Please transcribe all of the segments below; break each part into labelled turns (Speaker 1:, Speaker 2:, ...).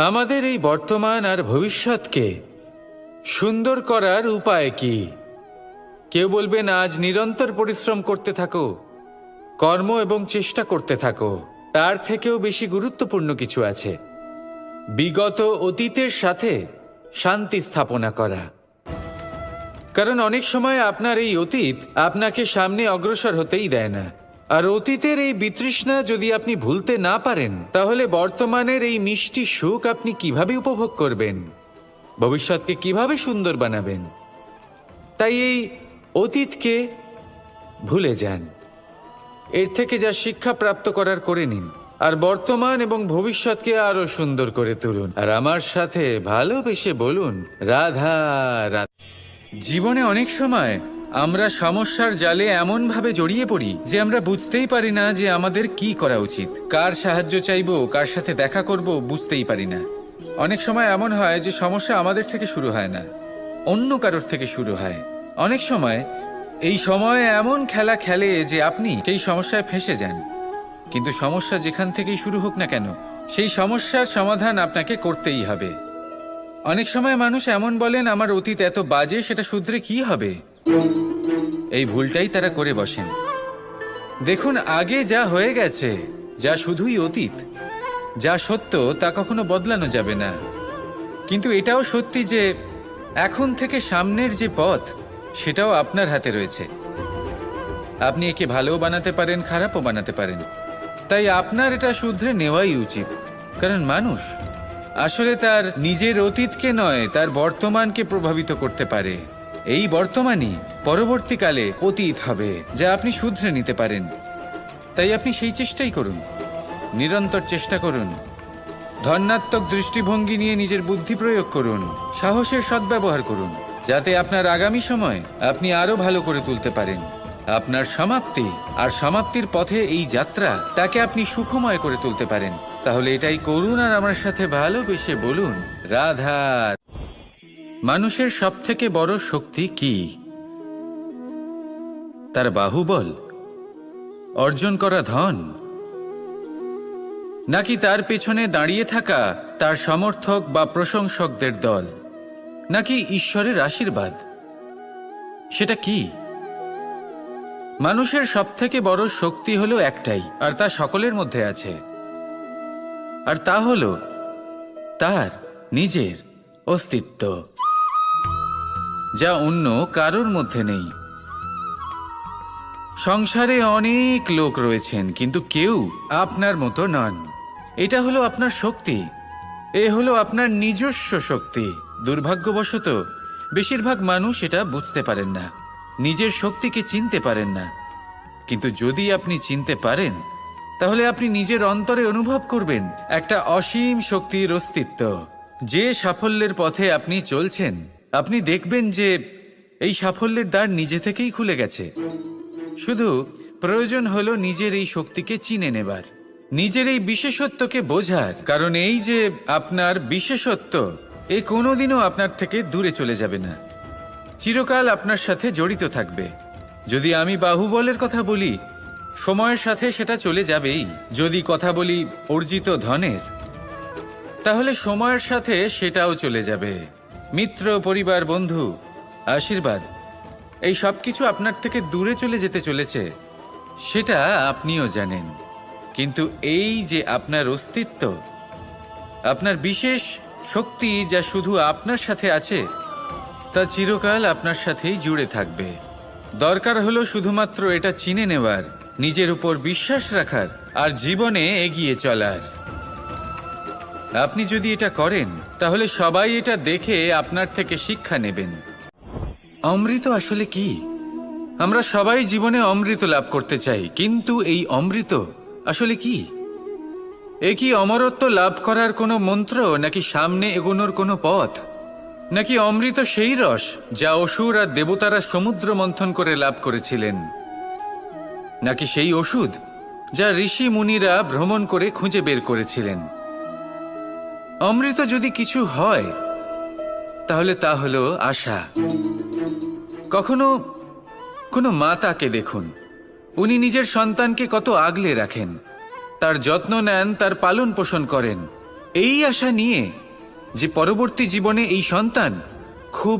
Speaker 1: আমাদের এই বর্তমান আর ভবিষ্যৎকে সুন্দর করার উপায় কি? কেউ বলবেন আজ নিরন্তর পরিশ্রম করতে থাকো, কর্ম এবং চেষ্টা করতে থাকো। তার থেকেও বেশি গুরুত্বপূর্ণ কিছু আছে, বিগত অতীতের সাথে শান্তি স্থাপনা করা। কারণ অনেক সময় আপনার এই অতীত আপনাকে সামনে অগ্রসর হতেই দেয় না। আর অতীতের এই বিতৃষ্ণা যদি আপনি ভুলতে না পারেন, তাহলে বর্তমানের এই মিষ্টি সুখ আপনি কিভাবে উপভোগ করবেন, ভবিষ্যৎকে কিভাবে সুন্দর বানাবেন? তাই এই অতীতকে ভুলে যান, এর থেকে যা শিক্ষা প্রাপ্ত করার করে নিন, আর বর্তমান এবং ভবিষ্যৎকে আরো সুন্দর করে তুলুন। আর আমার সাথে ভালোবেসে বলুন, রাধা রাধা। জীবনে অনেক সময় আমরা সমস্যার জালে এমনভাবে জড়িয়ে পড়ি যে আমরা বুঝতেই পারি না যে আমাদের কি করা উচিত, কার সাহায্য চাইবো, কার সাথে দেখা করব, বুঝতেই পারি না। অনেক সময় এমন হয় যে সমস্যা আমাদের থেকে শুরু হয় না, অন্য কারোর থেকে শুরু হয়। অনেক সময় এই সময় এমন খেলা খেলে যে আপনি সেই সমস্যায় ফেঁসে যান। কিন্তু সমস্যা যেখান থেকেই শুরু হোক না কেন, সেই সমস্যার সমাধান আপনাকে করতেই হবে। অনেক সময় মানুষ এমন বলেন, আমার অতীত এত বাজে, সেটা শুধরে কি হবে? এই ভুলটাই তারা করে বসেন। দেখুন, আগে যা হয়ে গেছে, যা শুধুই অতীত, যা সত্য তা কখনো বদলানো যাবে না। কিন্তু এটাও সত্যি যে এখন থেকে সামনের যে পথ, সেটাও আপনার হাতে রয়েছে। আপনি একে ভালোও বানাতে পারেন, খারাপও বানাতে পারেন। তাই আপনার এটা শুধরে নেওয়াই উচিত। কারণ মানুষ আসলে তার নিজের অতীতকে নয়, তার বর্তমানকে প্রভাবিত করতে পারে। এই বর্তমানই পরবর্তীকালে অতীত হবে, যা আপনি শুধরে নিতে পারেন। তাই আপনি সেই চেষ্টাই করুন, নিরন্তর চেষ্টা করুন। ধন্যাত্মক দৃষ্টিভঙ্গি নিয়ে নিজের বুদ্ধি প্রয়োগ করুন, সাহসের সদ্ব্যবহার করুন, যাতে আপনার আগামী সময় আপনি আরো ভালো করে তুলতে পারেন। আপনার সমাপ্তি আর সমাপ্তির পথে এই যাত্রা, তাকে আপনি সুখময় করে তুলতে পারেন। তাহলে এটাই করুন আর আমার সাথে ভালোবেসে বলুন, রাধা। মানুষের সবথেকে বড় শক্তি কি? তার বাহুবল, অর্জন করা ধন, নাকি তার পেছনে দাঁড়িয়ে থাকা তার সমর্থক বা প্রশংসকদের দল, নাকি ঈশ্বরের আশীর্বাদ? সেটা কি? মানুষের সবথেকে বড় শক্তি হলো একটাই, আর তা সকলের মধ্যে আছে। আর তা হলো তার নিজের অস্তিত্ব, যা অন্য কারোর মধ্যে নেই। সংসারে অনেক লোক রয়েছেন, কিন্তু কেউ আপনার মতো নন। এটা হলো আপনার শক্তি, এ হলো আপনার নিজস্ব শক্তি। দুর্ভাগ্যবশত বেশিরভাগ মানুষ এটা বুঝতে পারেন না, নিজের শক্তিকে চিনতে পারেন না। কিন্তু যদি আপনি চিনতে পারেন, তাহলে আপনি নিজের অন্তরে অনুভব করবেন একটা অসীম শক্তির অস্তিত্ব। যে সাফল্যের পথে আপনি চলছেন, আপনি দেখবেন যে এই সাফল্যের দ্বার নিজে থেকেই খুলে গেছে। শুধু প্রয়োজন হলো নিজের এই শক্তিকে চিনে নেবার, নিজের এই বিশেষত্বকে বোঝার। কারণ এই যে আপনার বিশেষত্ব, এ কোনোদিনও আপনার থেকে দূরে চলে যাবে না, চিরকাল আপনার সাথে জড়িত থাকবে। যদি আমি বাহুবলের কথা বলি, সময়ের সাথে সেটা চলে যাবেই। যদি কথা বলি অর্জিত ধনের, তাহলে সময়ের সাথে সেটাও চলে যাবে। মিত্র, পরিবার, বন্ধু, আশীর্বাদ, এই সব কিছু আপনার থেকে দূরে চলে যেতে চলেছে, সেটা আপনিও জানেন। কিন্তু এই যে আপনার অস্তিত্ব, আপনার বিশেষ শক্তি, যা শুধু আপনার সাথে আছে, তা চিরকাল আপনার সাথেই জুড়ে থাকবে। দরকার হলো শুধুমাত্র এটা চিনে নেওয়ার, নিজের উপর বিশ্বাস রাখার, আর জীবনে এগিয়ে চলার। আপনি যদি এটা করেন, তাহলে সবাই এটা দেখে আপনার থেকে শিক্ষা নেবেন। অমৃত আসলে কি? আমরা সবাই জীবনে অমৃত লাভ করতে চাই, কিন্তু এই অমৃত আসলে কি? এ কি অমরত্ব লাভ করার কোনো মন্ত্র, নাকি সামনে এগোনোর কোনো পথ? নাকি অমৃত সেই রস যা অসুর আর দেবতারা সমুদ্র মন্থন করে লাভ করেছিলেন? নাকি সেই ওষুধ যা ঋষি মুনিরা ভ্রমণ করে খুঁজে বের করেছিলেন? অমৃত যদি কিছু হয়, তাহলে তা হলো আশা। কখনো কোনো মাতাকে দেখুন, উনি নিজের সন্তানকে কত আগলে রাখেন, তার যত্ন নেন, তার পালন পোষণ করেন। এই আশা নিয়ে যে পরবর্তী জীবনে এই সন্তান খুব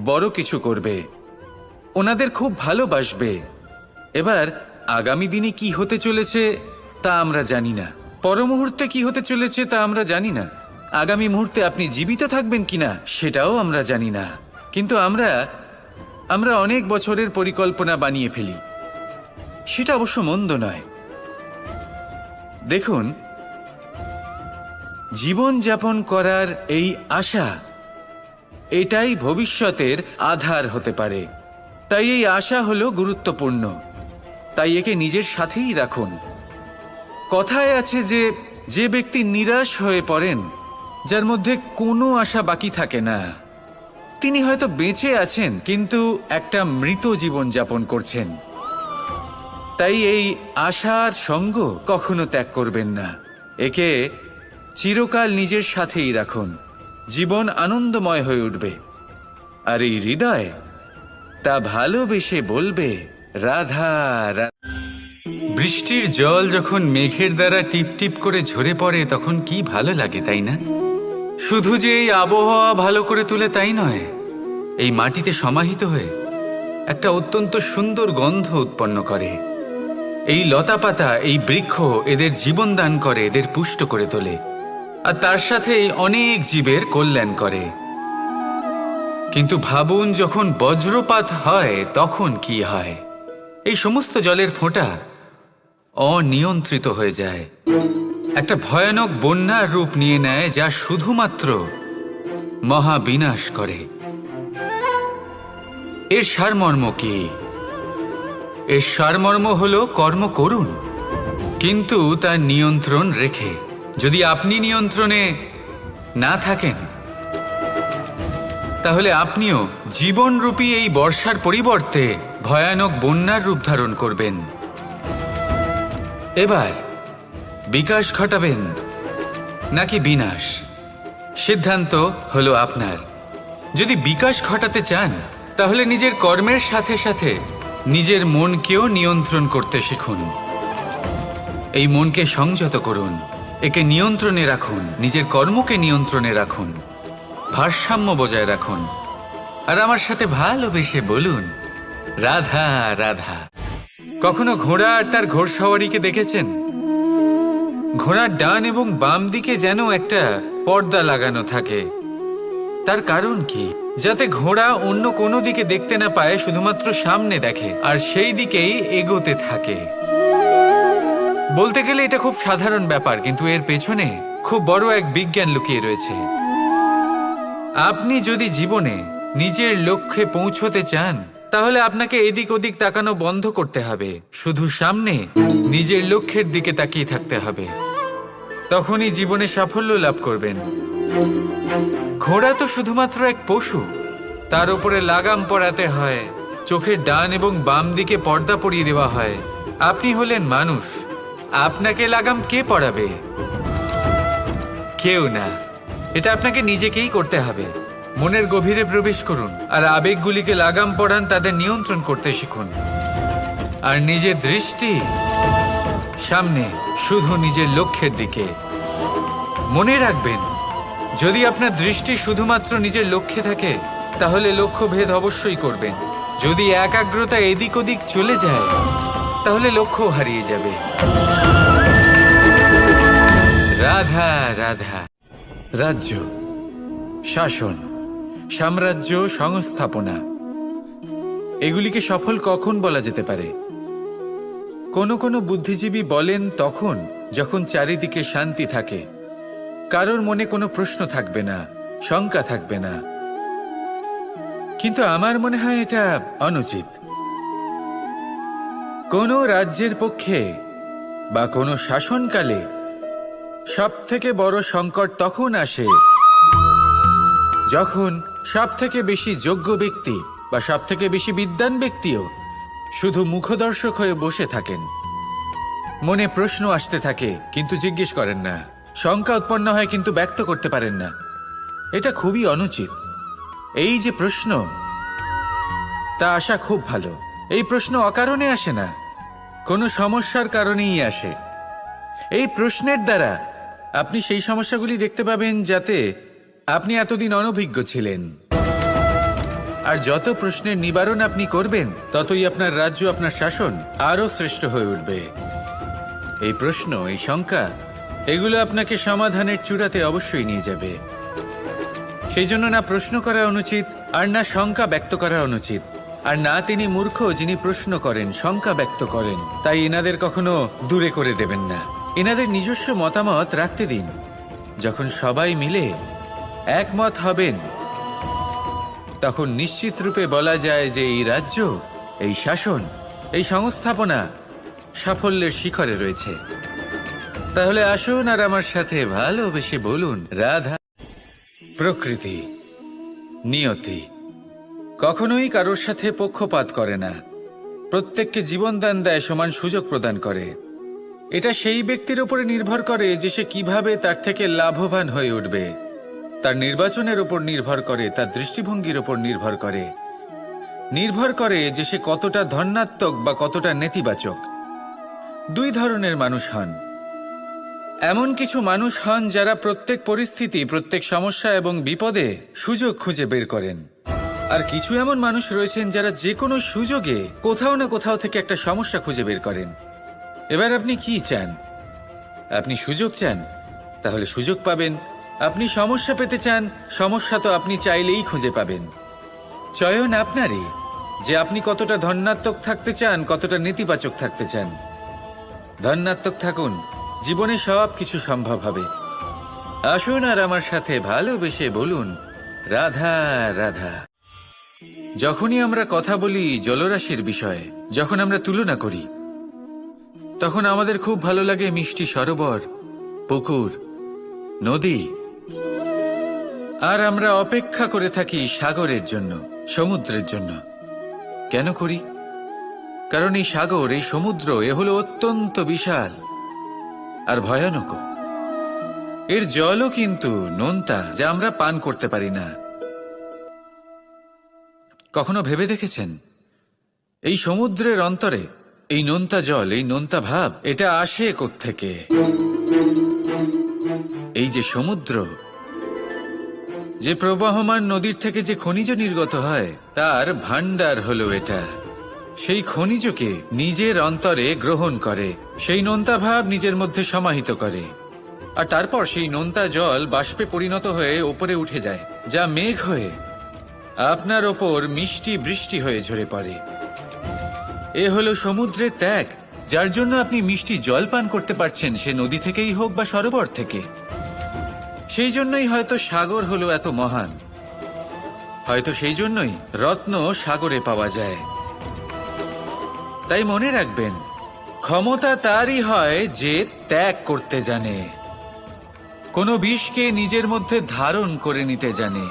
Speaker 1: বড় কিছু করবে, ওনাদের খুব ভালোবাসবে। এবার আগামী দিনে কি হতে চলেছে তা আমরা জানি না, পর মুহূর্তে কি হতে চলেছে তা আমরা জানি না, আগামী মুহূর্তে আপনি জীবিত থাকবেন কিনা সেটাও আমরা জানি না। কিন্তু আমরা অনেক বছরের পরিকল্পনা বানিয়ে ফেলি, সেটা অবশ্য মন্দ নয়। দেখুন, জীবন যাপন করার এই আশা, এটাই ভবিষ্যতের আধার হতে পারে। তাই এই আশা হলো গুরুত্বপূর্ণ, তাই একে নিজের সাথেই রাখুন। কথায় আছে যে যে ব্যক্তি নিরাশ হয়ে পড়েন, যার মধ্যে কোনো আশা বাকি থাকে না, তিনি হয়তো বেঁচে আছেন কিন্তু একটা মৃত জীবন যাপন করছেন। তাই এই আশার সঙ্গ কখনো ত্যাগ করবেন না, একে চিরকাল নিজের সাথেই রাখুন। জীবন আনন্দময় হয়ে উঠবে, আর এই হৃদয় তা ভালোবেসে বলবে রাধা রাধা। বৃষ্টির জল যখন মেঘের দ্বারা টিপ টিপ করে ঝরে পড়ে তখন কি ভালো লাগে, তাই না? শুধু যে এই আবহাওয়া ভালো করে তুলে তাই নয়, এই মাটিতে সমাহিত হয়ে একটা অত্যন্ত সুন্দর গন্ধ উৎপন্ন করে। এই লতাপাতা, এই বৃক্ষ এদের জীবন দান করে, এদের পুষ্ট করে তোলে, আর তার সাথেই অনেক জীবের কল্যাণ করে। কিন্তু ভাবুন, যখন বজ্রপাত হয় তখন কি হয়? এই সমস্ত জলের ফোঁটা অনিয়ন্ত্রিত হয়ে যায়, একটা ভয়ানক বন্যার রূপ নিয়ে নেয়, যা শুধুমাত্র মহাবিনাশ করে। এর সারমর্ম কি? এর সারমর্ম হলো কর্ম করুন, কিন্তু তার নিয়ন্ত্রণ রেখে। যদি আপনি নিয়ন্ত্রণে না থাকেন, তাহলে আপনিও জীবনরূপী এই বর্ষার পরিবর্তে ভয়ানক বন্যার রূপ ধারণ করবেন। এবার বিকাশ ঘটাবেন নাকি বিনাশ, সিদ্ধান্ত হলো আপনার। যদি বিকাশ ঘটাতে চান, তাহলে নিজের কর্মের সাথে সাথে নিজের মনকেও নিয়ন্ত্রণ করতে শিখুন। এই মনকে সংযত করুন, একে নিয়ন্ত্রণে রাখুন, নিজের কর্মকে নিয়ন্ত্রণে রাখুন, ভারসাম্য বজায় রাখুন, আর আমার সাথে ভালোবেসে বলুন রাধা রাধা। কখনো ঘোড়া আর তার ঘোড়সওয়ারিকে দেখেছেন? ঘোড়ার ডান এবং বাম দিকে যেন একটা পর্দা লাগানো থাকে। তার কারণ কি? যাতে ঘোড়া অন্য কোনো দিকে দেখতে না পায়, শুধুমাত্র সামনে দেখে আর সেই দিকেই এগোতে থাকে। বলতে গেলে এটা খুব সাধারণ ব্যাপার, কিন্তু এর পেছনে খুব বড় এক বিজ্ঞান লুকিয়ে রয়েছে। আপনি যদি জীবনে নিজের লক্ষ্যে পৌঁছতে চান, তাহলে আপনাকে এদিক ওদিক তাকানো বন্ধ করতে হবে, শুধু সামনে নিজের লক্ষ্যের দিকে তাকিয়ে থাকতে হবে। তখনই জীবনে সাফল্য লাভ করবেন। ঘোড়া তো শুধুমাত্র এক পশু, তার উপরে লাগাম পরাতে হয়, চোখের ডান এবং বাম দিকে পর্দা পরিয়ে দেওয়া হয়। আপনি হলেন মানুষ, আপনাকে লাগাম কে পরাবে? কেউ না, এটা আপনাকে নিজেকেই করতে হবে। মনের গভীরে প্রবেশ করুন আর আবেগগুলিকে লাগাম পরান, তাদের নিয়ন্ত্রণ করতে শিখুন। আর নিজের দৃষ্টি সামনে, শুধু নিজের লক্ষ্যের দিকে। মনে রাখবেন, যদি আপনার দৃষ্টি শুধুমাত্র নিজের লক্ষ্যে থাকে, তাহলে লক্ষ্য ভেদ অবশ্যই করবেন। যদি একাগ্রতা এদিক ওদিক চলে যায়, তাহলে লক্ষ্য হারিয়ে যাবে। রাধা রাধা। রাজ্য, শাসন, সাম্রাজ্য, সংস্থাপনা, এগুলিকে সফল কখন বলা যেতে পারে? কোনো কোনো বুদ্ধিজীবী বলেন তখন যখন চারিদিকে শান্তি থাকে, কারোর মনে কোনো প্রশ্ন থাকবে না, শঙ্কা থাকবে না। কিন্তু আমার মনে হয় এটা অনুচিত। কোনো রাজ্যের পক্ষে বা কোনো শাসনকালে সবথেকে বড় সংকট তখন আসে যখন সবথেকে বেশি যোগ্য ব্যক্তি বা সবথেকে বেশি বিদ্বান ব্যক্তিও শুধু মুখদর্শক হয়ে বসে থাকেন। মনে প্রশ্ন আসতে থাকে কিন্তু জিজ্ঞেস করেন না, শঙ্কা উৎপন্ন হয় কিন্তু ব্যক্ত করতে পারেন না। এটা খুবই অনুচিত। এই যে প্রশ্ন, তা আসা খুব ভালো। এই প্রশ্ন অকারণে আসে না, কোনো সমস্যার কারণেই আসে। এই প্রশ্নের দ্বারা আপনি সেই সমস্যাগুলি দেখতে পাবেন যাতে আপনি এতদিন অনভিজ্ঞ ছিলেন। আর যত প্রশ্নের নিবারণ আপনি করবেন, ততই আপনার রাজ্য, আপনার শাসন আরও শ্রেষ্ঠ হয়ে উঠবে। এই প্রশ্ন, এই শঙ্কা, এগুলো আপনাকে সমাধানের চূড়াতে অবশ্যই নিয়ে যাবে। সেই জন্য না প্রশ্ন করা অনুচিত, আর না শঙ্কা ব্যক্ত করা অনুচিত, আর না তিনি মূর্খ যিনি প্রশ্ন করেন, শঙ্কা ব্যক্ত করেন। তাই এনাদের কখনো দূরে করে দেবেন না, এনাদের নিজস্ব মতামত রাখতে দিন। যখন সবাই মিলে একমত হবেন, তখন নিশ্চিত রূপে বলা যায় যে এই রাজ্য, এই শাসন, এই সংস্থাপনা সাফল্যের শিখরে রয়েছে। তাহলে আসুন আর আমার সাথে ভালোবেসে বলুন, রাধা। প্রকৃতি, নিয়তি কখনোই কারোর সাথে পক্ষপাত করে না, প্রত্যেককে জীবনদান দেয়, সমান সুযোগ প্রদান করে। এটা সেই ব্যক্তির উপরে নির্ভর করে যে সে কিভাবে তার থেকে লাভবান হয়ে উঠবে। তার নির্বাচনের উপর নির্ভর করে, তার দৃষ্টিভঙ্গির উপর নির্ভর করে যে সে কতটা ধনাত্মক বা কতটা নেতিবাচক। দুই ধরনের মানুষ হন। এমন কিছু মানুষ হন যারা প্রত্যেক পরিস্থিতি, প্রত্যেক সমস্যা এবং বিপদে সুযোগ খুঁজে বের করেন। আর কিছু এমন মানুষ রয়েছেন যারা যে কোনো সুযোগে কোথাও না কোথাও থেকে একটা সমস্যা খুঁজে বের করেন। এবার আপনি কি চান? আপনি সুযোগ চান, তাহলে সুযোগ পাবেন। আপনি সমস্যা পেতে চান, সমস্যা তো আপনি চাইলেই খুঁজে পাবেন। চয়ন আপনারই, যে আপনি কতটা ধনাত্মক থাকতে চান, কতটা নেতিবাচক থাকতে চান। ধনাত্মক থাকুন, জীবনে সব কিছু সম্ভব হবে। আসুন আর আমার সাথে ভালোবেসে বলুন, রাধা রাধা। যখনই আমরা কথা বলি জলরাশির বিষয়ে, যখন আমরা তুলনা করি, তখন আমাদের খুব ভালো লাগে মিষ্টি সরোবর, পুকুর, নদী। আর আমরা অপেক্ষা করে থাকি সাগরের জন্য, সমুদ্রের জন্য। কেন করি? কারণ এই সাগর, এই সমুদ্র, এ হলো অত্যন্ত বিশাল আর ভয়ানক। এর জলও কিন্তু নোনতা, যা আমরা পান করতে পারি না। কখনো ভেবে দেখেছেন এই সমুদ্রের অন্তরে এই নোনতা জল, এই নোনতা ভাব, এটা আসে কোত্থেকে? এই যে সমুদ্র, যে প্রবাহমান নদীর থেকে যে খনিজ নির্গত হয়, তার ভান্ডার হলো এটা। সেই খনিজকে নিজের অন্তরে গ্রহণ করে, সেই নোনতা ভাব নিজের মধ্যে সমাহিত করে, আর তারপর সেই নোনতা জল বাষ্পে পরিণত হয়ে ওপরে উঠে যায়, যা মেঘ হয়ে আপনার ওপর মিষ্টি বৃষ্টি হয়ে ঝরে পড়ে। এ হলো সমুদ্রের ত্যাগ, যার জন্য আপনি মিষ্টি জল পান করতে পারছেন, সে নদী থেকেই হোক বা সরোবর থেকে। সেই জন্যই হয়তো সাগর হলো এত মহান, হয়তো সেই জন্যই রত্ন সাগরে পাওয়া যায়। তাই মনে রাখবেন, ক্ষমতা তারই হয় যে ত্যাগ করতে জানে, কোনো বিষকে নিজের মধ্যে ধারণ করে নিতে জানে।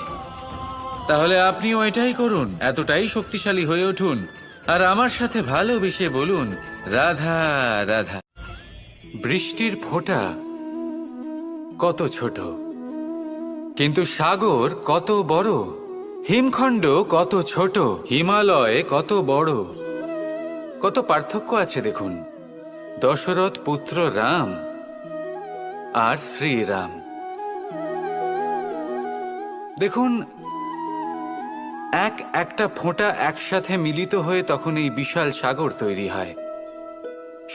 Speaker 1: তাহলে আপনিও এটাই করুন, এতটাই শক্তিশালী হয়ে উঠুন, আর আমার সাথে ভালোবেসে বলুন, রাধা রাধা। বৃষ্টির ফোঁটা কত ছোট, কিন্তু সাগর কত বড়। হিমখণ্ড কত ছোট, হিমালয় কত বড়। কত পার্থক্য আছে দেখুন। দশরথ পুত্র রাম আর শ্রীরাম। দেখুন, একটা ফোঁটা একসাথে মিলিত হয়ে তখন এই বিশাল সাগর তৈরি হয়।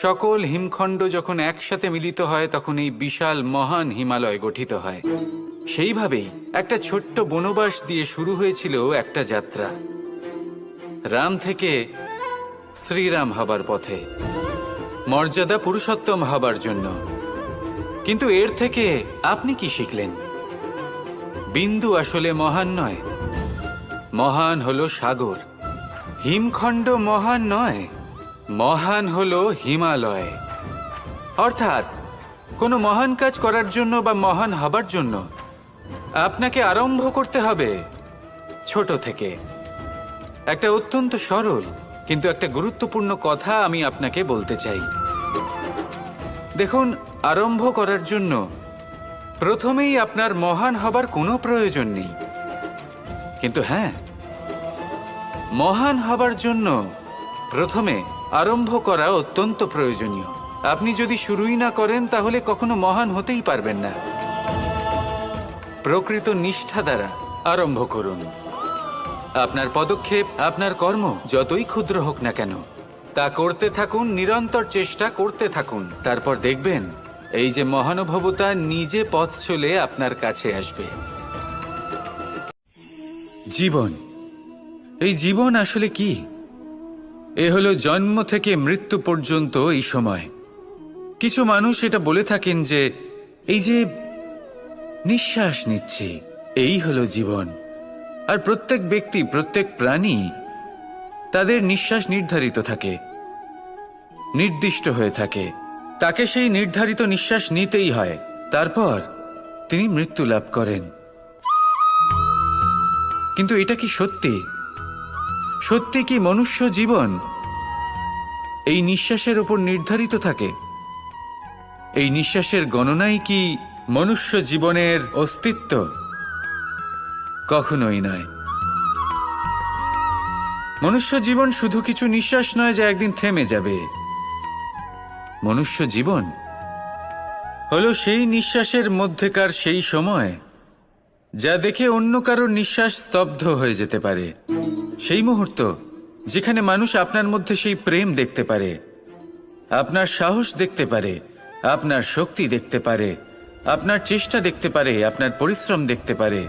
Speaker 1: সকল হিমখণ্ড যখন একসাথে মিলিত হয়, তখন এই বিশাল মহান হিমালয় গঠিত হয়। সেইভাবেই একটা ছোট্ট বনবাস দিয়ে শুরু হয়েছিল একটা যাত্রা, রাম থেকে শ্রীরাম হবার পথে, মর্যাদা পুরুষোত্তম হবার জন্য। কিন্তু এর থেকে আপনি কি শিখলেন? বিন্দু আসলে মহান নয়, মহান হলো সাগর। হিমখণ্ড মহান নয়, মহান হলো হিমালয়। অর্থাৎ কোনো মহান কাজ করার জন্য বা মহান হবার জন্য আপনাকে আরম্ভ করতে হবে ছোট থেকে। একটা অত্যন্ত সরল কিন্তু একটা গুরুত্বপূর্ণ কথা আমি আপনাকে বলতে চাই। দেখুন, আরম্ভ করার জন্য প্রথমেই আপনার মহান হবার কোনো প্রয়োজন নেই, কিন্তু হ্যাঁ, মহান হবার জন্য প্রথমে আরম্ভ করা অত্যন্ত প্রয়োজনীয়। আপনি যদি শুরুই না করেন তাহলে কখনো মহান হতেই পারবেন না। প্রকৃত নিষ্ঠা দ্বারা আরম্ভ করুন। আপনার পদক্ষেপ, আপনার কর্ম যতই ক্ষুদ্র হোক না কেন, তা করতে থাকুন, নিরন্তর চেষ্টা করতে থাকুন। তারপর দেখবেন এই যে মহানুভবতা নিজে পথ চলে আপনার কাছে আসবে। জীবন, এই জীবন আসলে কি? এ হলো জন্ম থেকে মৃত্যু পর্যন্ত এই সময়। কিছু মানুষ এটা বলে থাকেন যে এই যে নিঃশ্বাস নিচ্ছি, এই হলো জীবন। আর প্রত্যেক ব্যক্তি, প্রত্যেক প্রাণী, তাদের নিঃশ্বাস নির্ধারিত থাকে, নির্দিষ্ট হয়ে থাকে। তাকে সেই নির্ধারিত নিঃশ্বাস নিতেই হয়। তারপর তিনি মৃত্যু লাভ করেন। কিন্তু এটা কি সত্যি? সত্যি কি মনুষ্য জীবন এই নিঃশ্বাসের উপর নির্ধারিত থাকে? এই নিঃশ্বাসের গণনাই কি মনুষ্য জীবনের অস্তিত্ব? কখনোই নয়। মনুষ্য জীবন শুধু কিছু নিঃশ্বাস নয় যা একদিন থেমে যাবে। মনুষ্য জীবন হলো সেই নিঃশ্বাসের মধ্যেকার সেই সময় যা দেখে অন্য কারোর নিঃশ্বাস স্তব্ধ হয়ে যেতে পারে। সেই মুহূর্ত যেখানে মানুষ আপনার মধ্যে সেই প্রেম দেখতে পারে, আপনার সাহস দেখতে পারে, আপনার শক্তি দেখতে পারে, আপনার চেষ্টা দেখতে পারে, আপনার পরিশ্রম দেখতে পারে,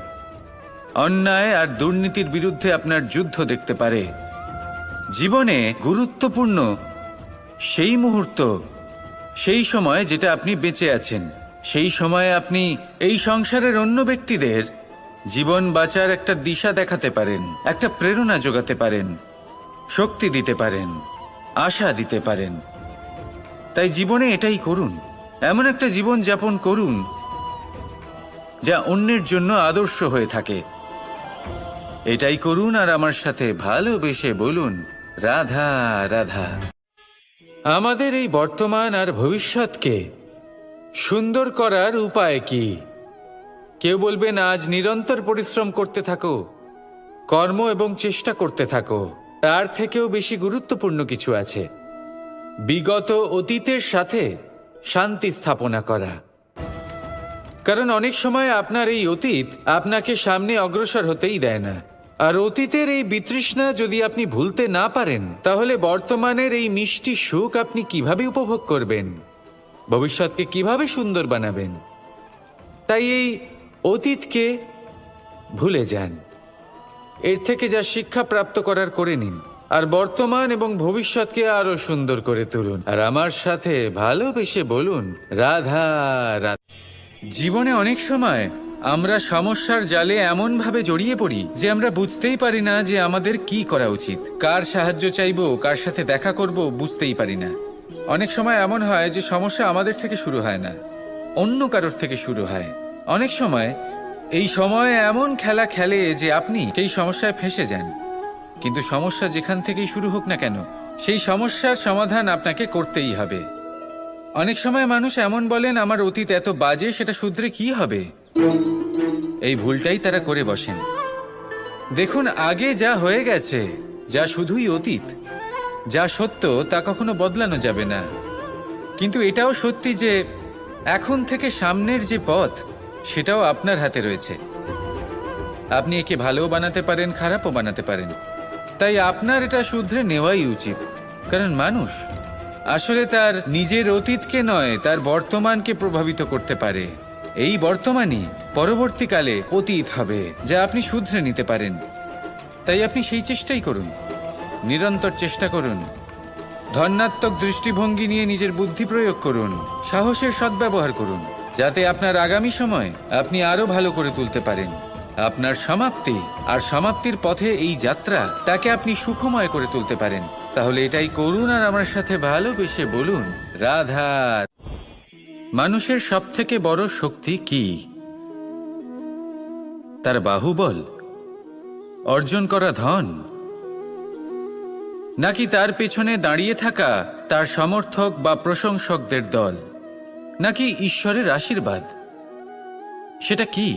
Speaker 1: অন্যায় আর দুর্নীতির বিরুদ্ধে আপনার যুদ্ধ দেখতে পারে। জীবনে গুরুত্বপূর্ণ সেই মুহূর্ত, সেই সময় যেটা আপনি বেঁচে আছেন। সেই সময়ে আপনি এই সংসারের অন্য ব্যক্তিদের জীবন বাঁচার একটা দিশা দেখাতে পারেন, একটা প্রেরণা যোগাতে পারেন, শক্তি দিতে পারেন, আশা দিতে পারেন। তাই জীবনে এটাই করুন। এমন একটা জীবন যাপন করুন যা অন্যের জন্য আদর্শ হয়ে থাকে। এটাই করুন আর আমার সাথে ভালোবেসে বলুন, রাধা রাধা। আমাদের এই বর্তমান আর ভবিষ্যৎকে সুন্দর করার উপায় কি? কেউ বলবেন আজ নিরন্তর পরিশ্রম করতে থাকো, কর্ম এবং চেষ্টা করতে থাকো। তার থেকেও বেশি গুরুত্বপূর্ণ কিছু আছে, বিগত অতীতের সাথে শান্তি স্থাপনা করা। কারণ অনেক সময় আপনার এই অতীত আপনাকে সামনে অগ্রসর হতেই দেয় না। আর অতীতের এই বিতৃষ্ণা যদি আপনি ভুলতে না পারেন, তাহলে বর্তমানের এই মিষ্টি সুখ আপনি কিভাবে উপভোগ করবেন? ভবিষ্যৎকে কিভাবে সুন্দর বানাবেন? তাই এই অতীতকে ভুলে যান, এর থেকে যা শিক্ষা প্রাপ্ত করার করে নিন, আর বর্তমান এবং ভবিষ্যৎকে আরো সুন্দর করে তুলুন। আর আমার সাথে ভালোবেসে বলুন, রাধা রাধা। জীবনে অনেক সময় আমরা সমস্যার জালে এমনভাবে জড়িয়ে পড়ি যে আমরা বুঝতেই পারি না যে আমাদের কি করা উচিত, কার সাহায্য চাইবো, কার সাথে দেখা করব, বুঝতেই পারি না। অনেক সময় এমন হয় যে সমস্যা আমাদের থেকে শুরু হয় না, অন্য কারোর থেকে শুরু হয়। অনেক সময় এই সময় এমন খেলা খেলে যে আপনি সেই সমস্যায় ফেঁসে যান। কিন্তু সমস্যা যেখান থেকেই শুরু হোক না কেন, সেই সমস্যার সমাধান আপনাকে করতেই হবে। অনেক সময় মানুষ এমন বলেন, আমার অতীত এত বাজে, সেটা শুধরে কি হবে? এই ভুলটাই তারা করে বসেন। দেখুন, আগে যা হয়ে গেছে, যা শুধুই অতীত, যা সত্য তা কখনো বদলানো যাবে না। কিন্তু এটাও সত্যি যে এখন থেকে সামনের যে পথ, সেটাও আপনার হাতে রয়েছে। আপনি একে ভালোও বানাতে পারেন, খারাপও বানাতে পারেন। তাই আপনার এটা শুধরে নেওয়াই উচিত। কারণ মানুষ আসলে তার নিজের অতীতকে নয়, তার বর্তমানকে প্রভাবিত করতে পারে। এই বর্তমানই পরবর্তীকালে অতীত হবে, যা আপনি শুধরে নিতে পারেন। তাই আপনি সেই চেষ্টাই করুন, নিরন্তর চেষ্টা করুন। ধন্যাত্মক দৃষ্টিভঙ্গি নিয়ে নিজের বুদ্ধি প্রয়োগ করুন, সাহসের সদ্ব্যবহার করুন, যাতে আপনার আগামী সময় আপনি আরো ভালো করে তুলতে পারেন। আপনার সমাপ্তি আর সমাপ্তির পথে এই যাত্রা, তাকে আপনি সুখময় করে তুলতে পারেন। তাহলে এটাই করুন আর আমার সাথে ভালোবেসে বলুন, রাধা। মানুষের সবথেকে বড় শক্তি কি? তার বাহুবল, অর্জন করা ধন, নাকি তার পেছনে দাঁড়িয়ে থাকা তার সমর্থক বা প্রশংসকদের দল, নাকি ঈশ্বরের আশীর্বাদ? সেটা কি?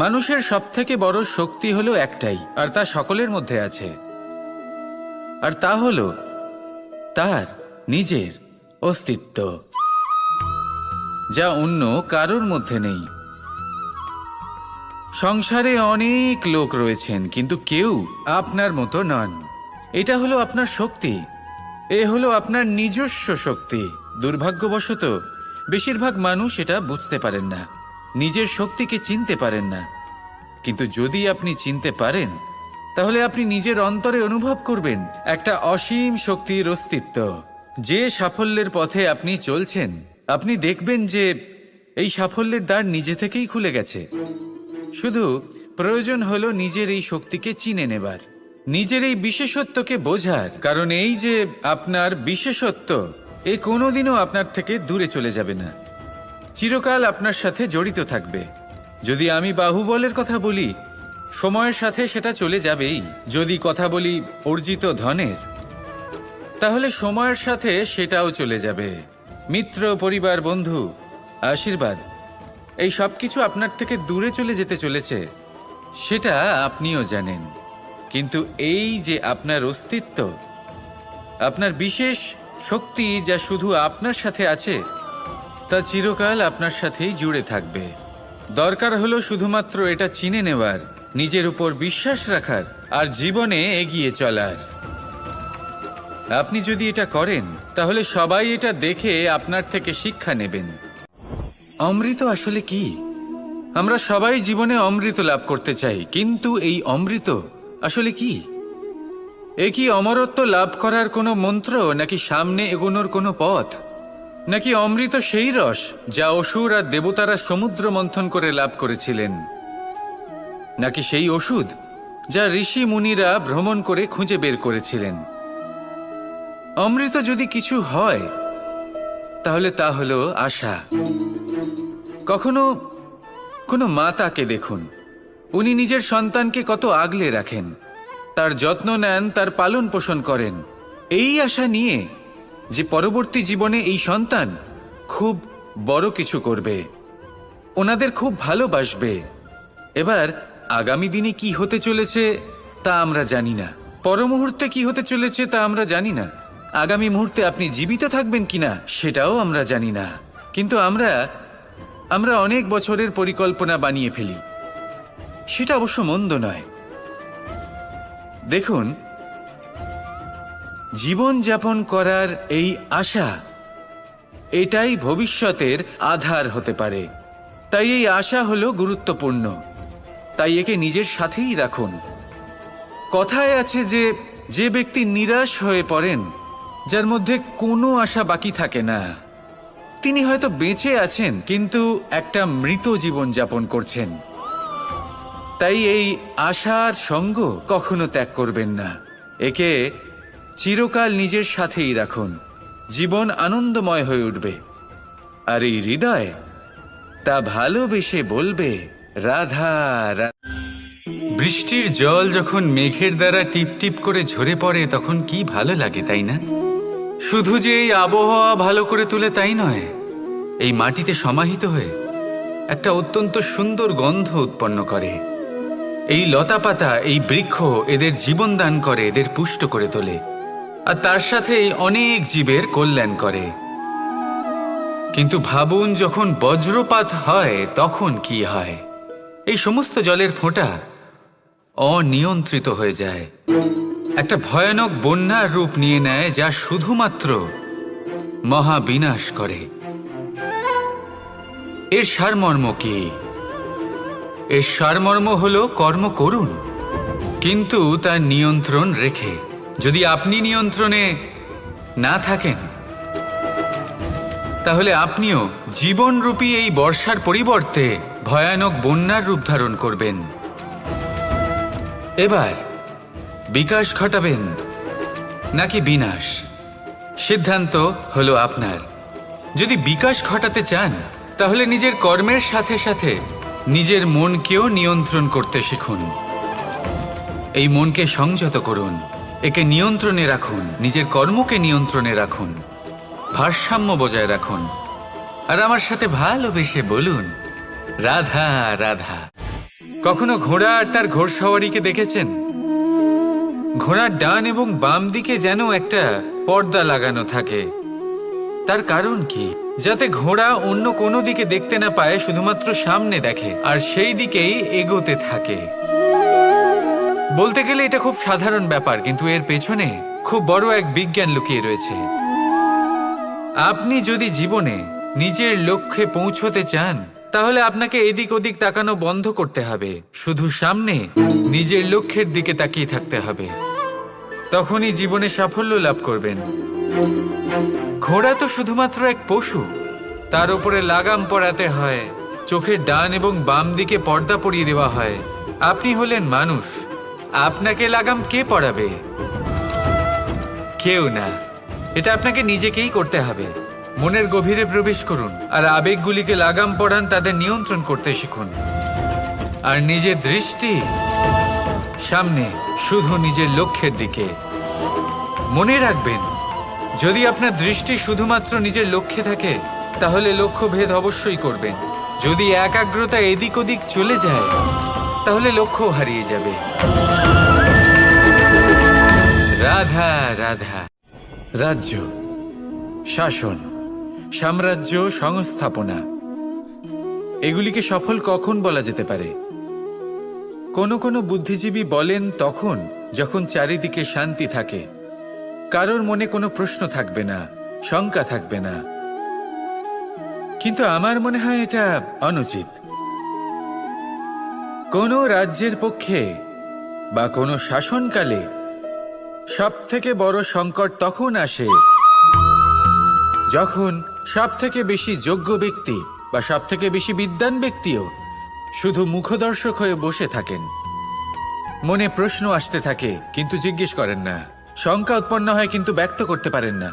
Speaker 1: মানুষের সবথেকে বড় শক্তি হলো একটাই, আর তা সকলের মধ্যে আছে। আর তা হলো তার নিজের অস্তিত্ব, যা অন্য কারোর মধ্যে নেই। সংসারে অনেক লোক রয়েছেন, কিন্তু কেউ আপনার মতো নন। এটা হলো আপনার শক্তি, এ হলো আপনার নিজস্ব শক্তি। দুর্ভাগ্যবশত বেশিরভাগ মানুষ এটা বুঝতে পারেন না, নিজের শক্তিকে চিনতে পারেন না। কিন্তু যদি আপনি চিনতে পারেন, তাহলে আপনি নিজের অন্তরে অনুভব করবেন একটা অসীম শক্তির অস্তিত্ব। যে সাফল্যের পথে আপনি চলছেন, আপনি দেখবেন যে এই সাফল্যের দ্বার নিজে থেকেই খুলে গেছে। শুধু প্রয়োজন হলো নিজের এই শক্তিকে চিনে নেবার, নিজের এই বিশেষত্বকে বোঝার। কারণ এই যে আপনার বিশেষত্ব, এ কোনোদিনও আপনার থেকে দূরে চলে যাবে না, চিরকাল আপনার সাথে জড়িত থাকবে। যদি আমি বাহুবলের কথা বলি, সময়ের সাথে সেটা চলে যাবেই। যদি কথা বলি অর্জিত ধনের, তাহলে সময়ের সাথে সেটাও চলে যাবে। মিত্র, পরিবার, বন্ধু, আশীর্বাদ, এই সব কিছু আপনার থেকে দূরে চলে যেতে চলেছে, সেটা আপনিও জানেন। কিন্তু এই যে আপনার অস্তিত্ব, আপনার বিশেষ শক্তি যা শুধু আপনার সাথে আছে, তা চিরকাল আপনার সাথেই জুড়ে থাকবে। দরকার হলো শুধুমাত্র এটা চিনে নেওয়ার, নিজের উপর বিশ্বাস রাখার, আর জীবনে এগিয়ে চলার। আপনি যদি এটা করেন, তাহলে সবাই এটা দেখে আপনার থেকে শিক্ষা নেবেন। অমৃত আসলে কি? আমরা সবাই জীবনে অমৃত লাভ করতে চাই, কিন্তু এই অমৃত আসলে কি? এ কি অমরত্ব লাভ করার কোনো মন্ত্র, নাকি সামনে এগোনোর কোনো পথ? নাকি অমৃত সেই রস যা অসুর আর দেবতারা সমুদ্র মন্থন করে লাভ করেছিলেন? নাকি সেই ওষুধ যা ঋষি মুনিরা ভ্রমণ করে খুঁজে বের করেছিলেন? অমৃত যদি কিছু হয়, তাহলে তা হলো আশা। কখনো কোনো মাতাকে দেখুন, উনি নিজের সন্তানকে কত আগলে রাখেন, তার যত্ন নেন, তার পালন পোষণ করেন, এই আশা নিয়ে যে পরবর্তী জীবনে এই সন্তান খুব বড় কিছু করবে, ওনাদের খুব ভালোবাসবে। এবার আগামী দিনে কি হতে চলেছে তা আমরা জানি না, পরমুহূর্তে কি হতে চলেছে তা আমরা জানি না, আগামী মুহূর্তে আপনি জীবিত থাকবেন কিনা সেটাও আমরা জানি না। কিন্তু আমরা অনেক বছরের পরিকল্পনা বানিয়ে ফেলি, সেটা অবশ্য মন্দ নয়। দেখুন, জীবন যাপন করার এই আশা, এটাই ভবিষ্যতের আধার হতে পারে। তাই এই আশা হলো গুরুত্বপূর্ণ, তাই একে নিজের সাথেই রাখুন। কথায় আছে যে যে ব্যক্তি নিরাশ হয়ে পড়েন, যার মধ্যে কোনো আশা বাকি থাকে না, তিনি হয়তো বেঁচে আছেন কিন্তু একটা মৃত জীবন যাপন করছেন। তাই এই আশার সঙ্গ কখনো ত্যাগ করবেন না, একে চিরকাল নিজের সাথেই রাখুন। জীবন আনন্দময় হয়ে উঠবে, আর এই হৃদয় তা ভালোবেসে বলবে রাধা রাধা। বৃষ্টির জল যখন মেঘের দ্বারা টিপ টিপ করে ঝরে পড়ে, তখন কি ভালো লাগে, তাই না? শুধু যে এই আবহাওয়া ভালো করে তোলে তাই নয়, এই মাটিতে সমাহিত হয়ে একটা অত্যন্ত সুন্দর গন্ধ উৎপন্ন করে। এই লতাপাতা, এই বৃক্ষ এদের জীবন দান করে, এদের পুষ্ট করে তোলে, আর তার সাথেই অনেক জীবের কল্যাণ করে। কিন্তু ভাবুন, যখন বজ্রপাত হয় তখন কি হয়? এই সমস্ত জলের ফোঁটা অনিয়ন্ত্রিত হয়ে যায়, একটা ভয়ানক বন্যার রূপ নিয়ে নেয়, যা শুধুমাত্র মহাবিনাশ করে। এর সারমর্ম কি? এর সারমর্ম হলো কর্ম করুন, কিন্তু তার নিয়ন্ত্রণ রেখে। যদি আপনি নিয়ন্ত্রণে না থাকেন, তাহলে আপনিও জীবনরূপী এই বর্ষার পরিবর্তে ভয়ানক বন্যার রূপ ধারণ করবেন। এবার বিকাশ ঘটাবেন নাকি বিনাশ, সিদ্ধান্ত হলো আপনার। যদি বিকাশ ঘটাতে চান, তাহলে নিজের কর্মের সাথে সাথে নিজের মনকেও নিয়ন্ত্রণ করতে শিখুন। এই মনকে সংযত করুন, একে নিয়ন্ত্রণে রাখুন, নিজের কর্মকে নিয়ন্ত্রণে রাখুন, ভারসাম্য বজায় রাখুন, আর আমার সাথে ভালোবেসে বলুন রাধা রাধা। কখনো ঘোড়া আর তার ঘোড়সওয়ারিকে দেখেছেন? ঘোড়ার ডান এবং বাম দিকে যেন একটা পর্দা লাগানো থাকে, তার কারণ কি? যাতে ঘোড়া অন্য কোনো দিকে দেখতে না পায়, শুধুমাত্র সামনে দেখে আর সেই দিকেই এগোতে থাকে। বলতে গেলে এটা খুব সাধারণ ব্যাপার, কিন্তু এর পেছনে খুব বড় এক বিজ্ঞান লুকিয়ে রয়েছে। আপনি যদি জীবনে নিজের লক্ষ্যে পৌঁছতে চান, তাহলে আপনাকে এদিক ওদিক তাকানো বন্ধ করতে হবে, শুধু সামনে নিজের লক্ষ্যের দিকে তাকিয়ে থাকতে হবে। তখনই জীবনে সাফল্য লাভ করবেন। ঘোড়া তো শুধুমাত্র এক পশু, তার উপরে লাগাম পরাতে হয়, চোখের ডান এবং বাম দিকে পর্দা পরিয়ে দেওয়া হয়। আপনি হলেন মানুষ, আপনাকে লাগাম কে পরাবে? কেউ না। এটা আপনাকে নিজেকেই করতে হবে। মনের গভীরে প্রবেশ করুন আর আবেগগুলিকে লাগাম পরান, তাদের নিয়ন্ত্রণ করতে শিখুন। আর নিজের দৃষ্টি সামনে, শুধু নিজের লক্ষ্যের দিকে। মনে রাখবেন, যদি আপনার দৃষ্টি শুধুমাত্র নিজের লক্ষ্যে থাকে, তাহলে লক্ষ্যভেদ অবশ্যই করবেন। যদি একাগ্রতা এদিক ওদিক চলে যায়, তাহলে লক্ষ্য হারিয়ে যাবে। রাধা রাধা। রাজ্য, শাসন, সাম্রাজ্য, সংস্থাপনা, এগুলিকে সফল কখন বলা যেতে পারে? কোনো কোনো বুদ্ধিজীবী বলেন তখন যখন চারিদিকে শান্তি থাকে, কারোর মনে কোনো প্রশ্ন থাকবে না, শঙ্কা থাকবে না। কিন্তু আমার মনে হয় এটা অনুচিত। কোনো রাজ্যের পক্ষে বা কোনো শাসনকালে সবথেকে বড় সংকট তখন আসে যখন সবথেকে বেশি যোগ্য ব্যক্তি বা সবথেকে বেশি বিদ্বান ব্যক্তিও শুধু মুখদর্শক হয়ে বসে থাকেন। মনে প্রশ্ন আসতে থাকে কিন্তু জিজ্ঞেস করেন না, শঙ্কা উৎপন্ন হয় কিন্তু ব্যক্ত করতে পারেন না।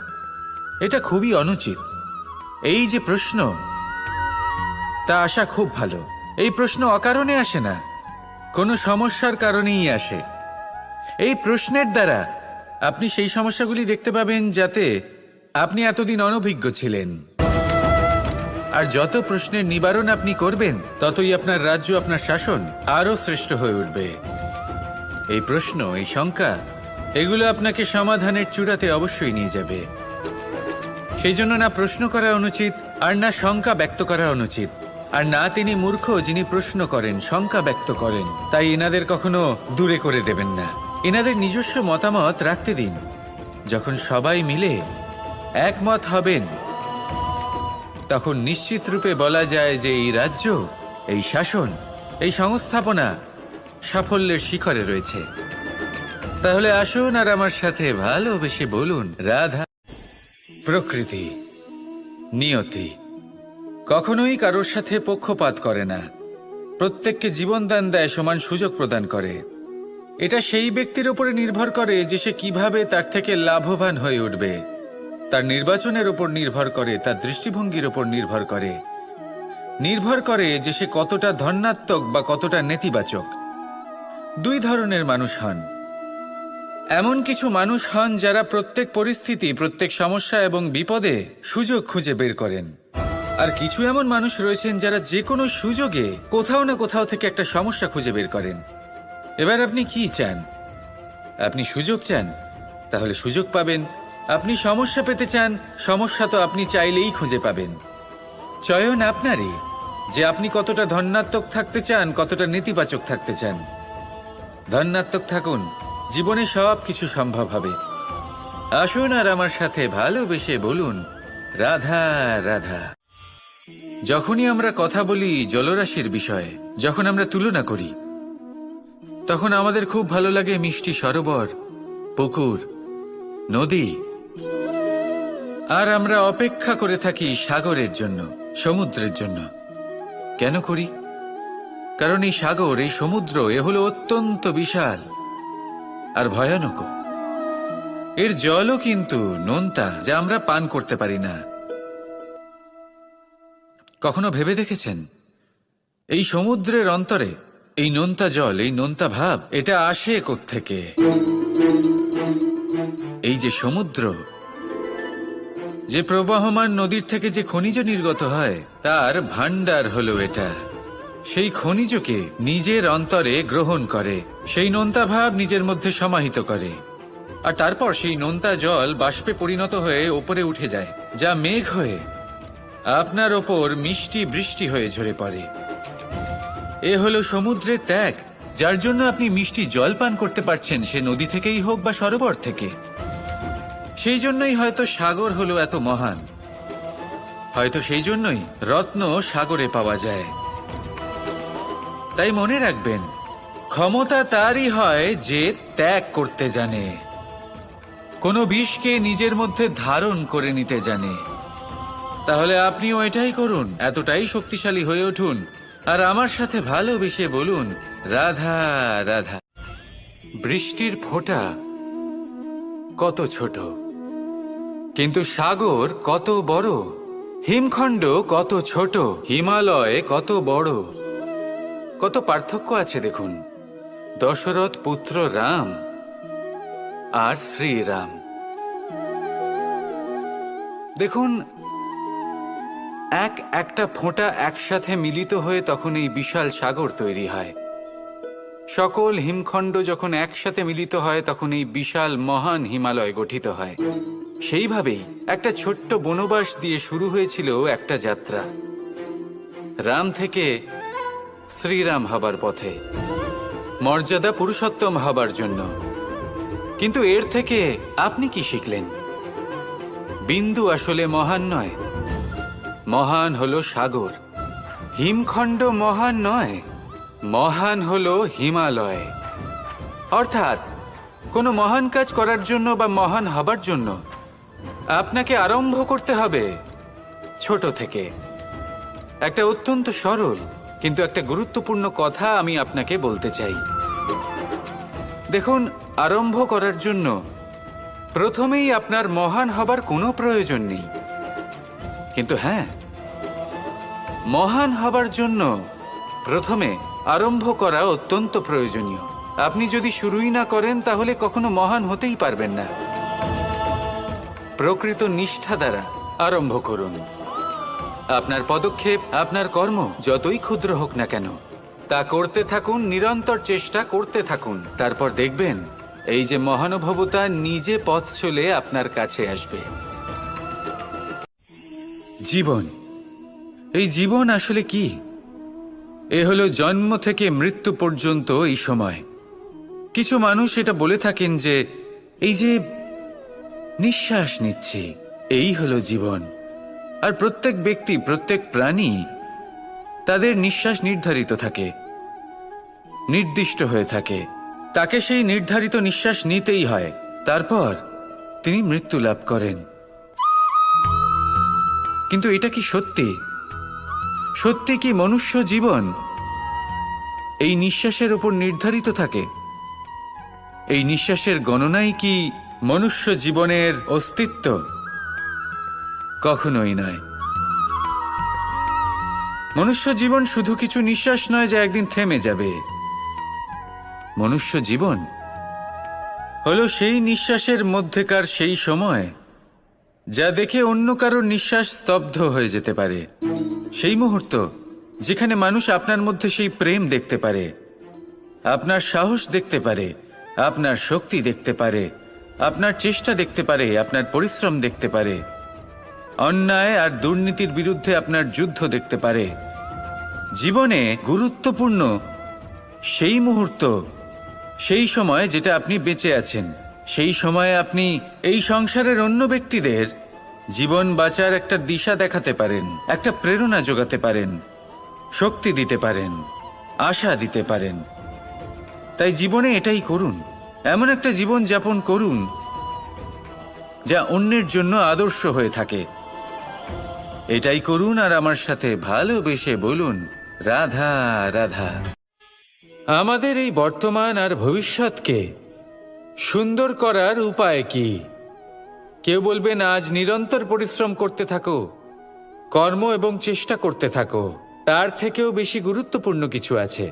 Speaker 1: এটা খুবই অনুচিত। এই যে প্রশ্ন, তা আসা খুব ভালো। এই প্রশ্ন অকারণে আসে না, কোনো সমস্যার কারণেই আসে। এই প্রশ্নের দ্বারা আপনি সেই সমস্যাগুলি দেখতে পাবেন যাতে আপনি এতদিন অনভিজ্ঞ ছিলেন। আর যত প্রশ্নের নিবারণ আপনি করবেন, ততই আপনার রাজ্য, আপনার শাসন আরও শ্রেষ্ঠ হয়ে উঠবে। এই প্রশ্ন, এই শঙ্কা, এগুলো আপনাকে সমাধানের চূড়াতে অবশ্যই নিয়ে যাবে। সেই জন্য না প্রশ্ন করা অনুচিত, আর না শঙ্কা ব্যক্ত করা অনুচিত, আর না তিনি মূর্খ যিনি প্রশ্ন করেন, শঙ্কা ব্যক্ত করেন। তাই এনাদের কখনো দূরে করে দেবেন না। এনাদের নিজস্ব মতামত রাখতে দিন। যখন সবাই মিলে একমত হবেন, তখন নিশ্চিত রূপে বলা যায় যে এই রাজ্য, এই শাসন, এই সংস্থাপনা সাফল্যের শিখরে রয়েছে। তাহলে আসুন আর আমার সাথে ভালোবেসে বলুন, রাধা। প্রকৃতি, নিয়তি কখনোই কারোর সাথে পক্ষপাত করে না। প্রত্যেককে জীবনদান দেয়, সমান সুযোগ প্রদান করে। এটা সেই ব্যক্তির উপরে নির্ভর করে যে সে কিভাবে তার থেকে লাভবান হয়ে উঠবে। তার নির্বাচনের উপর নির্ভর করে, তার দৃষ্টিভঙ্গির উপর নির্ভর করে, নির্ভর করে যে সে কতটা ধনাত্মক বা কতটা নেতিবাচক। দুই ধরনের মানুষ হন। এমন কিছু মানুষ হন যারা প্রত্যেক পরিস্থিতি, প্রত্যেক সমস্যা এবং বিপদে সুযোগ খুঁজে বের করেন। আর কিছু এমন মানুষ রয়েছেন যারা যে কোনো সুযোগে কোথাও না কোথাও থেকে একটা সমস্যা খুঁজে বের করেন। এবার আপনি কি চান? আপনি সুযোগ চান, তাহলে সুযোগ পাবেন। আপনি সমস্যা পেতে চান, সমস্যা তো আপনি চাইলেই খুঁজে পাবেন। চয়ন আপনারই, যে আপনি কতটা ধনাত্মক থাকতে চান, কতটা নেতিবাচক থাকতে চান। ধনাত্মক থাকুন, জীবনে সব কিছু সম্ভব হবে। আসুন আর আমার সাথে ভালোবেসে বলুন, রাধা রাধা। যখনই আমরা কথা বলি জলরাশির বিষয়ে, যখন আমরা তুলনা করি, তখন আমাদের খুব ভালো লাগে মিষ্টি সরোবর, পুকুর, নদী। আর আমরা অপেক্ষা করে থাকি সাগরের জন্য, সমুদ্রের জন্য। কেন করি? কারণ এই সাগর, এই সমুদ্র, এ হলো অত্যন্ত বিশাল আর ভয়ানক। এর জলও কিন্তু নোনতা, যা আমরা পান করতে পারি না। কখনো ভেবে দেখেছেন এই সমুদ্রের অন্তরে এই নোনতা জল, এই নোনতা ভাব, এটা আসে কোত্থেকে? এই যে সমুদ্র, যে প্রবাহমান নদীর থেকে যে খনিজ নির্গত হয়, তার ভান্ডার হলো এটা। সেই খনিজকে নিজের অন্তরে গ্রহণ করে, সেই নোনতা ভাব নিজের মধ্যে সমাহিত করে। আর তারপর সেই নোনতা জল বাষ্পে পরিণত হয়ে ওপরে উঠে যায়, যা মেঘ হয়ে আপনার ওপর মিষ্টি বৃষ্টি হয়ে ঝরে পড়ে। এ হলো সমুদ্রের ত্যাগ, যার জন্য আপনি মিষ্টি জল পান করতে পারছেন, সে নদী থেকেই হোক বা সরোবর থেকে। সেই জন্যই হয়তো সাগর হলো এত মহান, হয়তো সেই জন্যই রত্ন সাগরে পাওয়া যায়। তাই মনে রাখবেন, ক্ষমতা তারই হয় যে ত্যাগ করতে জানে, কোনো বিষকে নিজের মধ্যে ধারণ করে নিতে জানে। তাহলে আপনিও এটাই করুন, এতটাই শক্তিশালী হয়ে উঠুন, আর আমার সাথে ভালোবেসে বলুন, রাধা রাধা। বৃষ্টির ফোঁটা কত ছোট, কিন্তু সাগর কত বড়, হিমখণ্ড কত ছোট, হিমালয় কত বড়। কত পার্থক্য আছে দেখুন, দশরথ পুত্র রাম আর শ্রীরাম। দেখুন, একটা ফোঁটা একসাথে মিলিত হয়ে তখন এই বিশাল সাগর তৈরি হয়। সকল হিমখণ্ড যখন একসাথে মিলিত হয় তখন এই বিশাল মহান হিমালয় গঠিত হয়। সেইভাবেই একটা ছোট্ট বনবাস দিয়ে শুরু হয়েছিল একটা যাত্রা, রাম থেকে শ্রীরাম হবার পথে, মর্যাদা পুরুষোত্তম হবার জন্য। কিন্তু এর থেকে আপনি কি শিখলেন? বিন্দু আসলে মহান নয়, মহান হলো সাগর। হিমখণ্ড মহান নয়, মহান হলো হিমালয়। অর্থাৎ কোনো মহান কাজ করার জন্য বা মহান হবার জন্য আপনাকে আরম্ভ করতে হবে ছোট থেকে। একটা অত্যন্ত সরল কিন্তু একটা গুরুত্বপূর্ণ কথা আমি আপনাকে বলতে চাই। দেখুন, আরম্ভ করার জন্য প্রথমেই আপনার মহান হবার কোনো প্রয়োজন নেই, কিন্তু হ্যাঁ, মহান হবার জন্য প্রথমে আরম্ভ করা অত্যন্ত প্রয়োজনীয়। আপনি যদি শুরুই না করেন তাহলে কখনো মহান হতেই পারবেন না। প্রকৃত নিষ্ঠা দ্বারা আরম্ভ করুন। আপনার পদক্ষেপ, আপনার কর্ম যতই ক্ষুদ্র হোক না কেন, তা করতে থাকুন, নিরন্তর চেষ্টা করতে থাকুন। তারপর দেখবেন এই যে মহানুভবতা নিজে পথ চলে আপনার কাছে আসবে। জীবন, এই জীবন আসলে কি? এ হলো জন্ম থেকে মৃত্যু পর্যন্ত এই সময়। কিছু মানুষ এটা বলে থাকেন যে এই যে নিঃশ্বাস নিচ্ছি, এই হলো জীবন। আর প্রত্যেক ব্যক্তি, প্রত্যেক প্রাণী, তাদের নিঃশ্বাস নির্ধারিত থাকে, নির্দিষ্ট হয়ে থাকে। তাকে সেই নির্ধারিত নিঃশ্বাস নিতেই হয়, তারপর তিনি মৃত্যু লাভ করেন। কিন্তু এটা কি সত্যি? সত্যি কি মনুষ্য জীবন এই নিঃশ্বাসের উপর নির্ধারিত থাকে? এই নিঃশ্বাসের গণনাই কি মনুষ্য জীবনের অস্তিত্ব? কখনোই নয়। মনুষ্য জীবন শুধু কিছু নিঃশ্বাস নয় যা একদিন থেমে যাবে। মনুষ্য জীবন হলো সেই নিঃশ্বাসের মধ্যেকার সেই সময় যা দেখে অন্য কারোর নিঃশ্বাস স্তব্ধ হয়ে যেতে পারে। সেই মুহূর্ত যেখানে মানুষ আপনার মধ্যে সেই প্রেম দেখতে পারে, আপনার সাহস দেখতে পারে, আপনার শক্তি দেখতে পারে, আপনার চেষ্টা দেখতে পারে, আপনার পরিশ্রম দেখতে পারে, অন্যায় আর দুর্নীতির বিরুদ্ধে আপনার যুদ্ধ দেখতে পারে। জীবনে গুরুত্বপূর্ণ সেই মুহূর্ত, সেই সময় যেটা আপনি বেঁচে আছেন। সেই সময়ে আপনি এই সংসারের অন্য ব্যক্তিদের জীবন বাঁচার একটা দিশা দেখাতে পারেন, একটা প্রেরণা যোগাতে পারেন, শক্তি দিতে পারেন, আশা দিতে পারেন। তাই জীবনে এটাই করুন, এমন একটা জীবন যাপন করুন যা অন্যের জন্য আদর্শ হয়ে থাকে। এটাই করুন আর আমার সাথে ভালোবেসে বলুন, রাধা রাধা। আমাদের এই বর্তমান আর ভবিষ্যৎকে সুন্দর করার উপায় কি? কেউ বলবেন আজ নিরন্তর পরিশ্রম করতে থাকো, কর্ম এবং চেষ্টা করতে থাকো। তার থেকেও বেশি গুরুত্বপূর্ণ কিছু আছে,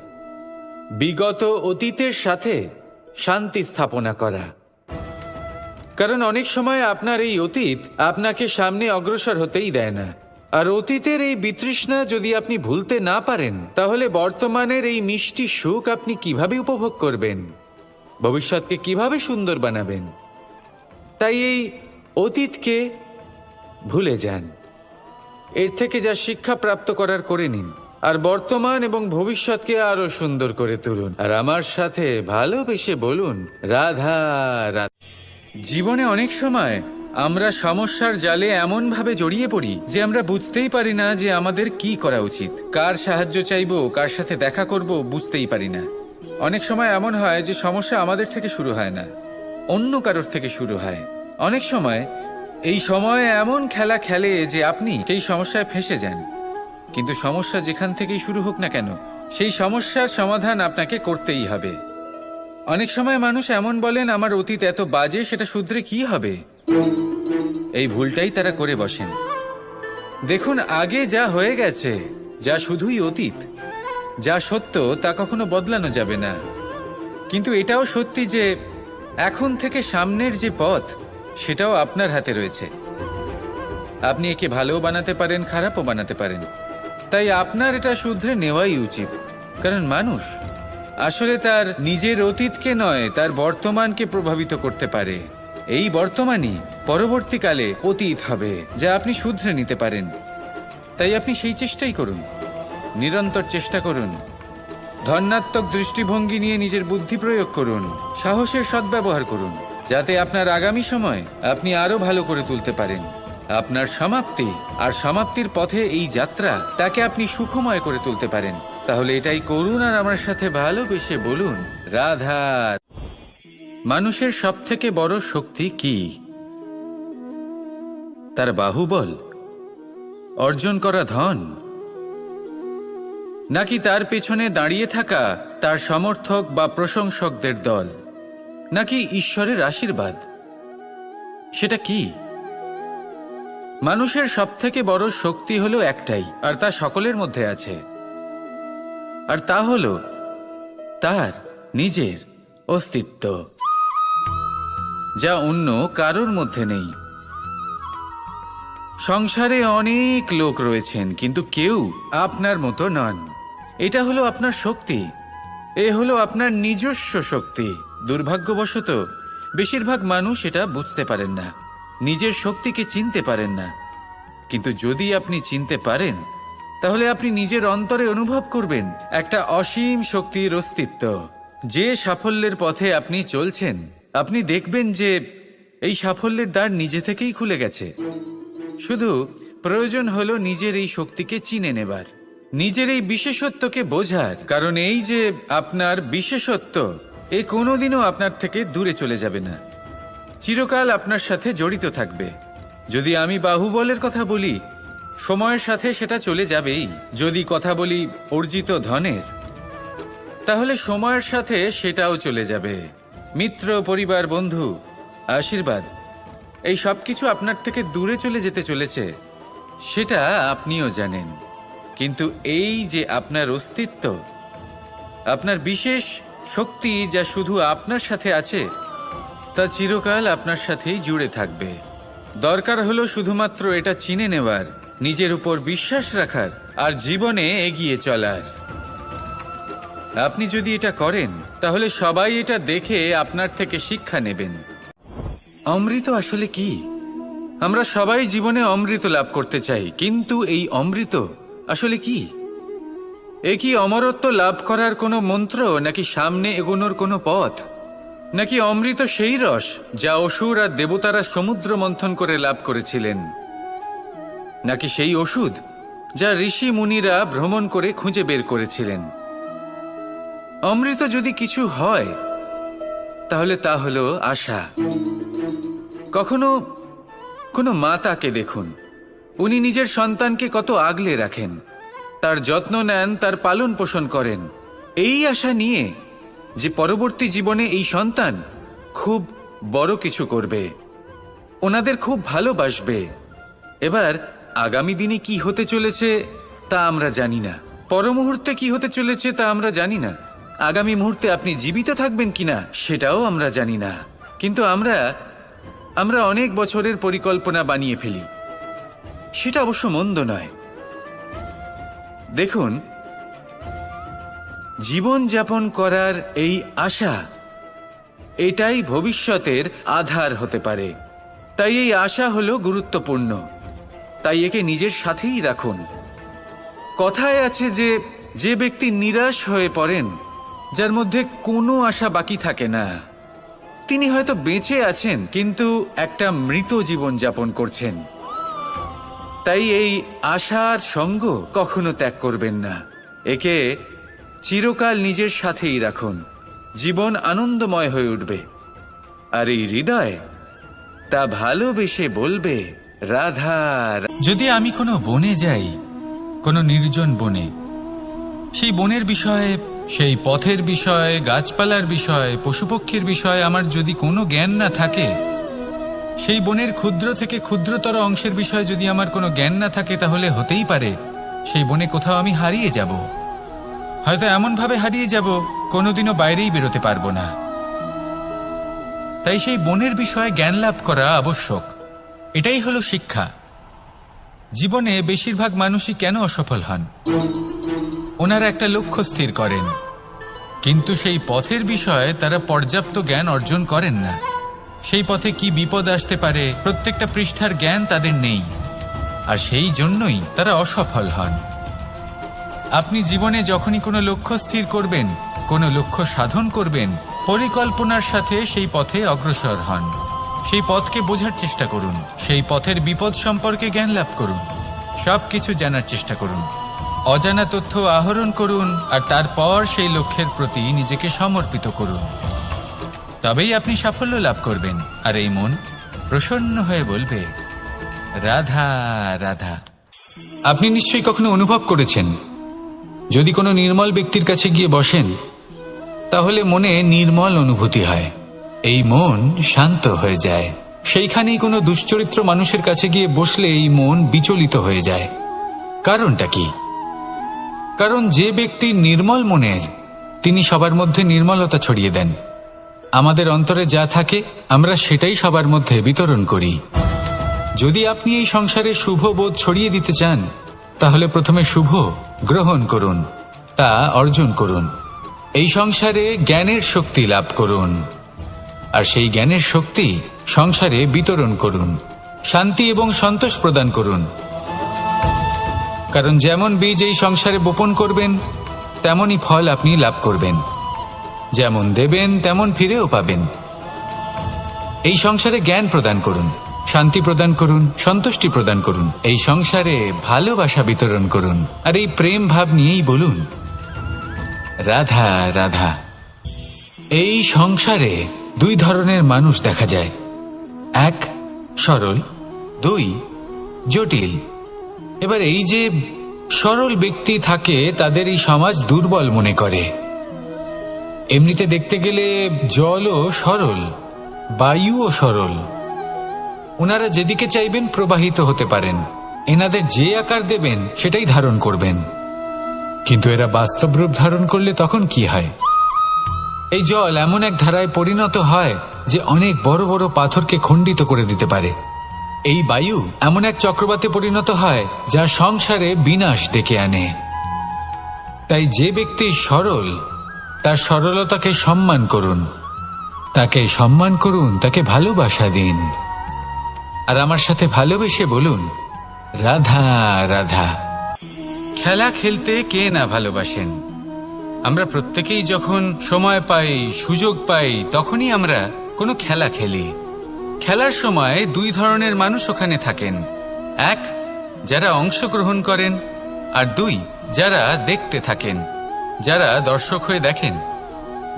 Speaker 1: বিগত অতীতের সাথে শান্তি স্থাপনা করা। কারণ অনেক সময় আপনার এই অতীত আপনাকে সামনে অগ্রসর হতেই দেয় না। আর অতীতের এই বিতৃষ্ণা যদি আপনি ভুলতে না পারেন, তাহলে বর্তমানের এই মিষ্টি সুখ আপনি কিভাবে উপভোগ করবেন? ভবিষ্যৎকে কিভাবে সুন্দর বানাবেন? তাই এই অতীতকে ভুলে যান, এর থেকে যা শিক্ষা প্রাপ্ত করার করে নিন, আর বর্তমান এবং ভবিষ্যৎকে আরো সুন্দর করে তুলুন। আর আমার সাথে ভালোবেসে বলুন, রাধা রাধা। জীবনে অনেক সময় আমরা সমস্যার জালে এমনভাবে জড়িয়ে পড়ি যে আমরা বুঝতেই পারি না যে আমাদের কি করা উচিত, কার সাহায্য চাইবো, কার সাথে দেখা করব, বুঝতেই পারি না। অনেক সময় এমন হয় যে সমস্যা আমাদের থেকে শুরু হয় না, অন্য কারোর থেকে শুরু হয়। অনেক সময় এই সময় এমন খেলা খেলে যে আপনি সেই সমস্যায় ফেঁসে যান। কিন্তু সমস্যা যেখান থেকেই শুরু হোক না কেন, সেই সমস্যার সমাধান আপনাকে করতেই হবে। অনেক সময় মানুষ এমন বলেন, আমার অতীত এত বাজে, সেটা শুধরে কি হবে? এই ভুলটাই তারা করে বসেন। দেখুন, আগে যা হয়ে গেছে, যা শুধুই অতীত, যা সত্য তা কখনো বদলানো যাবে না। কিন্তু এটাও সত্যি যে এখন থেকে সামনের যে পথ, সেটাও আপনার হাতে রয়েছে। আপনি একে ভালোও বানাতে পারেন, খারাপও বানাতে পারেন। তাই আপনার এটা শুধরে নেওয়াই উচিত। কারণ মানুষ আসলে তার নিজের অতীতকে নয়, তার বর্তমানকে প্রভাবিত করতে পারে। এই বর্তমানই পরবর্তীকালে অতীত হবে, যা আপনি শুধরে নিতে পারেন। তাই আপনি সেই চেষ্টাই করুন, নিরন্তর চেষ্টা করুন। ধন্যাত্মক দৃষ্টিভঙ্গি নিয়ে নিজের বুদ্ধি প্রয়োগ করুন, সাহসের সদ্ব্যবহার করুন, যাতে আপনার আগামী সময় আপনি আরো ভালো করে তুলতে পারেন। আপনার সমাপ্তি আর সমাপ্তির পথে এই যাত্রা, তাকে আপনি সুখময় করে তুলতে পারেন। তাহলে এটাই করুন আর আমার সাথে ভালোবেসে বলুন, রাধা। মানুষের সবথেকে বড় শক্তি কি? তার বাহুবল, অর্জন করা ধন, নাকি তার পেছনে দাঁড়িয়ে থাকা তার সমর্থক বা প্রশংসকদের দল, নাকি ঈশ্বরের আশীর্বাদ? সেটা কি? মানুষের সবথেকে বড় শক্তি হলো একটাই, আর তা সকলের মধ্যে আছে। আর তা হলো তার নিজের অস্তিত্ব, যা অন্য কারোর মধ্যে নেই। সংসারে অনেক লোক রয়েছেন, কিন্তু কেউ আপনার মতো নন। এটা হলো আপনার শক্তি, এ হলো আপনার নিজস্ব শক্তি। দুর্ভাগ্যবশত বেশিরভাগ মানুষ এটা বুঝতে পারেন না, নিজের শক্তিকে চিনতে পারেন না। কিন্তু যদি আপনি চিনতে পারেন, তাহলে আপনি নিজের অন্তরে অনুভব করবেন একটা অসীম শক্তির অস্তিত্ব। যে সাফল্যের পথে আপনি চলছেন, আপনি দেখবেন যে এই সাফল্যের দ্বার নিজে থেকেই খুলে গেছে। শুধু প্রয়োজন হলো নিজের এই শক্তিকে চিনে নেবার, নিজের এই বিশেষত্বকে বোঝার। কারণ এই যে আপনার বিশেষত্ব, এ কোনোদিনও আপনার থেকে দূরে চলে যাবে না, চিরকাল আপনার সাথে জড়িত থাকবে। যদি আমি বাহুবলের কথা বলি, সময়ের সাথে সেটা চলে যাবেই। যদি কথা বলি অর্জিত ধনের, তাহলে সময়ের সাথে সেটাও চলে যাবে। মিত্র, পরিবার, বন্ধু, আশীর্বাদ, এই সব কিছু আপনার থেকে দূরে চলে যেতে চলেছে, সেটা আপনিও জানেন। কিন্তু এই যে আপনার অস্তিত্ব, আপনার বিশেষ শক্তি, যা শুধু আপনার সাথে আছে, তা চিরকাল আপনার সাথেই জুড়ে থাকবে। দরকার হলো শুধুমাত্র এটা চিনে নেওয়ার, নিজের উপর বিশ্বাস রাখার, আর জীবনে এগিয়ে চলার। আপনি যদি এটা করেন, তাহলে সবাই এটা দেখে আপনার থেকে শিক্ষা নেবেন। অমৃত আসলে কি? আমরা সবাই জীবনে অমৃত লাভ করতে চাই, কিন্তু এই অমৃত আসলে কি? এ কি অমরত্ব লাভ করার কোনো মন্ত্র, নাকি সামনে এগোনোর কোনো পথ? নাকি অমৃত সেই রস যা অসুর আর দেবতারা সমুদ্র মন্থন করে লাভ করেছিলেন? নাকি সেই ওষুধ যা ঋষি মুনিরা ভ্রমণ করে খুঁজে বের করেছিলেন? অমৃত যদি কিছু হয়, তাহলে তা হলো আশা। কখনো কোনো মাতাকে দেখুন, উনি নিজের সন্তানকে কত আগলে রাখেন, তার যত্ন নেন, তার পালন পোষণ করেন, এই আশা নিয়ে যে পরবর্তী জীবনে এই সন্তান খুব বড় কিছু করবে, ওনাদের খুব ভালোবাসবে। এবার আগামী দিনে কি হতে চলেছে তা আমরা জানি না, পরমুহূর্তে কি হতে চলেছে তা আমরা জানি না, আগামী মুহূর্তে আপনি জীবিত থাকবেন কিনা সেটাও আমরা জানি না। কিন্তু আমরা অনেক বছরের পরিকল্পনা বানিয়ে ফেলি, সেটা অবশ্য মন্দ নয়। দেখুন, জীবন যাপন করার এই আশা, এটাই ভবিষ্যতের আধার হতে পারে। তাই এই আশা হলো গুরুত্বপূর্ণ, তাই একে নিজের সাথেই রাখুন। কথায় আছে যে যে ব্যক্তি নিরাশ হয়ে পড়েন, যার মধ্যে কোনো আশা বাকি থাকে না, তিনি হয়তো বেঁচে আছেন কিন্তু একটা মৃত জীবন যাপন করছেন। তাই এই আশার সঙ্গ কখনো ত্যাগ করবেন না, একে চিরকাল নিজের সাথেই রাখুন। জীবন আনন্দময় হয়ে উঠবে, আর এই হৃদয় তা ভালোবেসে বলবে রাধা।
Speaker 2: যদি আমি কোনো বনে যাই, কোনো নির্জন বনে, সেই বনের বিষয়ে, সেই পথের বিষয়ে, গাছপালার বিষয়ে, পশুপক্ষীর বিষয়ে আমার যদি কোনো জ্ঞান না থাকে, সেই বনের ক্ষুদ্র থেকে ক্ষুদ্রতর অংশের বিষয়ে যদি আমার কোনো জ্ঞান না থাকে, তাহলে হতেই পারে সেই বনে কোথাও আমি হারিয়ে যাব। হয়তো এমনভাবে হারিয়ে যাব কোনোদিনও বাইরেই বেরোতে পারবো না। তাই সেই বনের বিষয়ে জ্ঞান লাভ করা আবশ্যক। এটাই হলো শিক্ষা। জীবনে বেশিরভাগ মানুষই কেন অসফল হন? ওনারা একটা লক্ষ্য স্থির করেন, কিন্তু সেই পথের বিষয়ে তারা পর্যাপ্ত জ্ঞান অর্জন করেন না। সেই পথে কি বিপদ আসতে পারে প্রত্যেকটা পৃষ্ঠার জ্ঞান তাদের নেই, আর সেই জন্যই তারা অসফল হন। আপনি জীবনে যখনই কোনো লক্ষ্য স্থির করবেন, কোনো লক্ষ্য সাধন করবেন, পরিকল্পনার সাথে সেই পথে অগ্রসর হন। সেই পথকে বোঝার চেষ্টা করুন, সেই পথের বিপদ সম্পর্কে জ্ঞান লাভ করুন, সবকিছু জানার চেষ্টা করুন, অজানা তথ্য আহরণ করুন, আর তারপর সেই লক্ষ্যের প্রতি নিজেকে সমর্পিত করুন। তবেই আপনি সাফল্য লাভ করবেন, আর এই মন প্রসন্ন হয়ে বলবে রাধা রাধা। আপনি নিশ্চয়ই কখনো অনুভব করেছেন, যদি কোনো নির্মল ব্যক্তির কাছে গিয়ে বসেন, তাহলে মনে নির্মল অনুভূতি হয়, এই মন শান্ত হয়ে যায়। সেইখানেই কোনো দুশ্চরিত্র মানুষের কাছে গিয়ে বসলে এই মন বিচলিত হয়ে যায়। কারণটা কি? কারণ যে ব্যক্তি নির্মল মনের, তিনি সবার মধ্যে নির্মলতা ছড়িয়ে দেন। আমাদের অন্তরে যা থাকে আমরা সেটাই সবার মধ্যে বিতরণ করি। যদি আপনি এই সংসারে শুভ বোধ ছড়িয়ে দিতে চান, তাহলে প্রথমে শুভ গ্রহণ করুন, তা অর্জন করুন। এই সংসারে জ্ঞানের শক্তি লাভ করুন, আর সেই জ্ঞানের শক্তি সংসারে বিতরণ করুন। শান্তি এবং সন্তোষ প্রদান করুন, কারণ যেমন বীজ এই সংসারে বপন করবেন, তেমনই ফল আপনি লাভ করবেন। যেমন দেবেন তেমন ফিরেও পাবেন। এই সংসারে জ্ঞান প্রদান করুন, শান্তি প্রদান করুন, সন্তুষ্টি প্রদান করুন। এই সংসারে ভালোবাসা বিতরণ করুন, আর এই প্রেম ভাব নিয়েই বলুন রাধা রাধা। এই সংসারে দুই ধরনের মানুষ দেখা যায়, এক সরল, দুই জটিল। এবার এই যে সরল ব্যক্তি থাকে, তাদের এই সমাজ দুর্বল মনে করে। এমনিতে দেখতে গেলে জলও সরল, বায়ুও সরল। ওনারা যেদিকে চাইবেন প্রবাহিত হতে পারেন, এনাদের যে আকার দেবেন সেটাই ধারণ করবেন। কিন্তু এরা বাস্তব রূপ ধারণ করলে তখন কি হয়? এই জল এমন এক ধারায় পরিণত হয় যে অনেক বড় বড় পাথরকে খণ্ডিত করে দিতে পারে। এই বায়ু এমন এক চক্রবাতে পরিণত হয় যা সংসারে বিনাশ ডেকে আনে। তাই যে ব্যক্তি সরল, তার সরলতাকে সম্মান করুন, তাকে সম্মান করুন, তাকে ভালোবাসা দিন, আর আমার সাথে ভালোবেসে বলুন রাধা রাধা। খেলা খেলতে কে না ভালোবাসেন? আমরা প্রত্যেকেই যখন সময় পাই, সুযোগ পাই, তখনই আমরা কোনো খেলা খেলি। খেলার সময় দুই ধরনের মানুষ ওখানে থাকেন, এক যারা অংশগ্রহণ করেন, আর দুই যারা দেখতে থাকেন, যারা দর্শক হয়ে দেখেন,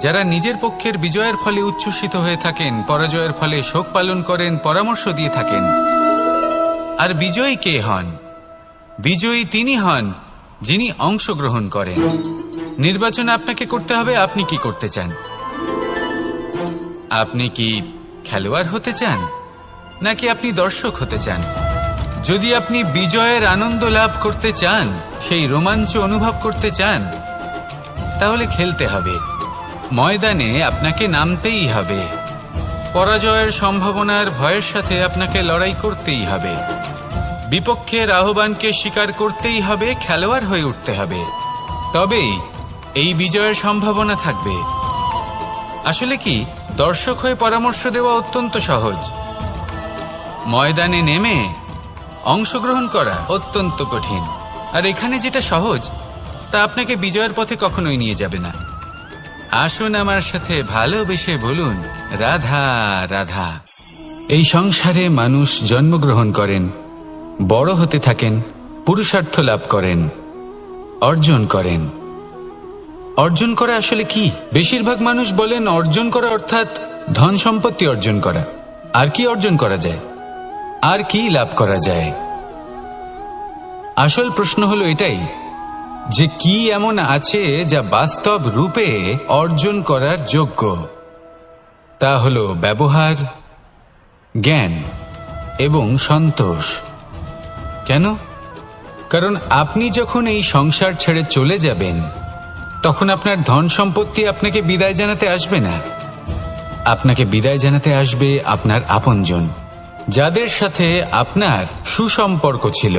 Speaker 2: যারা নিজের পক্ষের বিজয়ের ফলে উচ্ছ্বসিত হয়ে থাকেন, পরাজয়ের ফলে শোক পালন করেন, পরামর্শ দিয়ে থাকেন। আর বিজয়ী কে হন? বিজয়ী তিনি হন যিনি অংশগ্রহণ করেন। নির্বাচন আপনাকে করতে হবে, আপনি কি করতে চান? আপনি কি খেলোয়াড় হতে চান, নাকি আপনি দর্শক হতে চান? যদি আপনি বিজয়ের আনন্দ লাভ করতে চান, সেই রোমাঞ্চ অনুভব করতে চান, তাহলে খেলতে হবে, ময়দানে আপনাকে নামতেই হবে। পরাজয়ের সম্ভাবনার ভয়ের সাথে আপনাকে লড়াই করতেই হবে, বিপক্ষের আহ্বানকে স্বীকার করতেই হবে, খেলোয়াড় হয়ে উঠতে হবে, তবেই এই বিজয়ের সম্ভাবনা থাকবে। আসলে কি, দর্শক হয়ে পরামর্শ দেওয়া অত্যন্ত সহজ, ময়দানে নেমে অংশগ্রহণ করা অত্যন্ত কঠিন, আর এখানে যেটা সহজ তা আপনাকে বিজয়ের পথে কখনোই নিয়ে যাবে না। আসুন আমার সাথে ভালোবেসে বলুন, রাধা রাধা। এই সংসারে মানুষ জন্মগ্রহণ করেন, বড় হতে থাকেন, পুরুষার্থ লাভ করেন, অর্জন করেন। অর্জন করা আসলে কি? বেশিরভাগ মানুষ বলেন অর্জন করা অর্থাৎ ধন সম্পত্তি অর্জন করা। আর কি অর্জন করা যায়? আর কি লাভ করা যায়? আসল প্রশ্ন হলো এটাই যে কি এমন আছে যা বাস্তব রূপে অর্জন করার যোগ্য। তা হলো ব্যবহার, জ্ঞান এবং সন্তোষ। কেন? কারণ আপনি যখন এই সংসার ছেড়ে চলে যাবেন তখন আপনার ধন সম্পত্তি আপনাকে বিদায় জানাতে আসবে না। আপনাকে বিদায় জানাতে আসবে আপনার আপনজন, যাদের সাথে আপনার সুসম্পর্ক ছিল।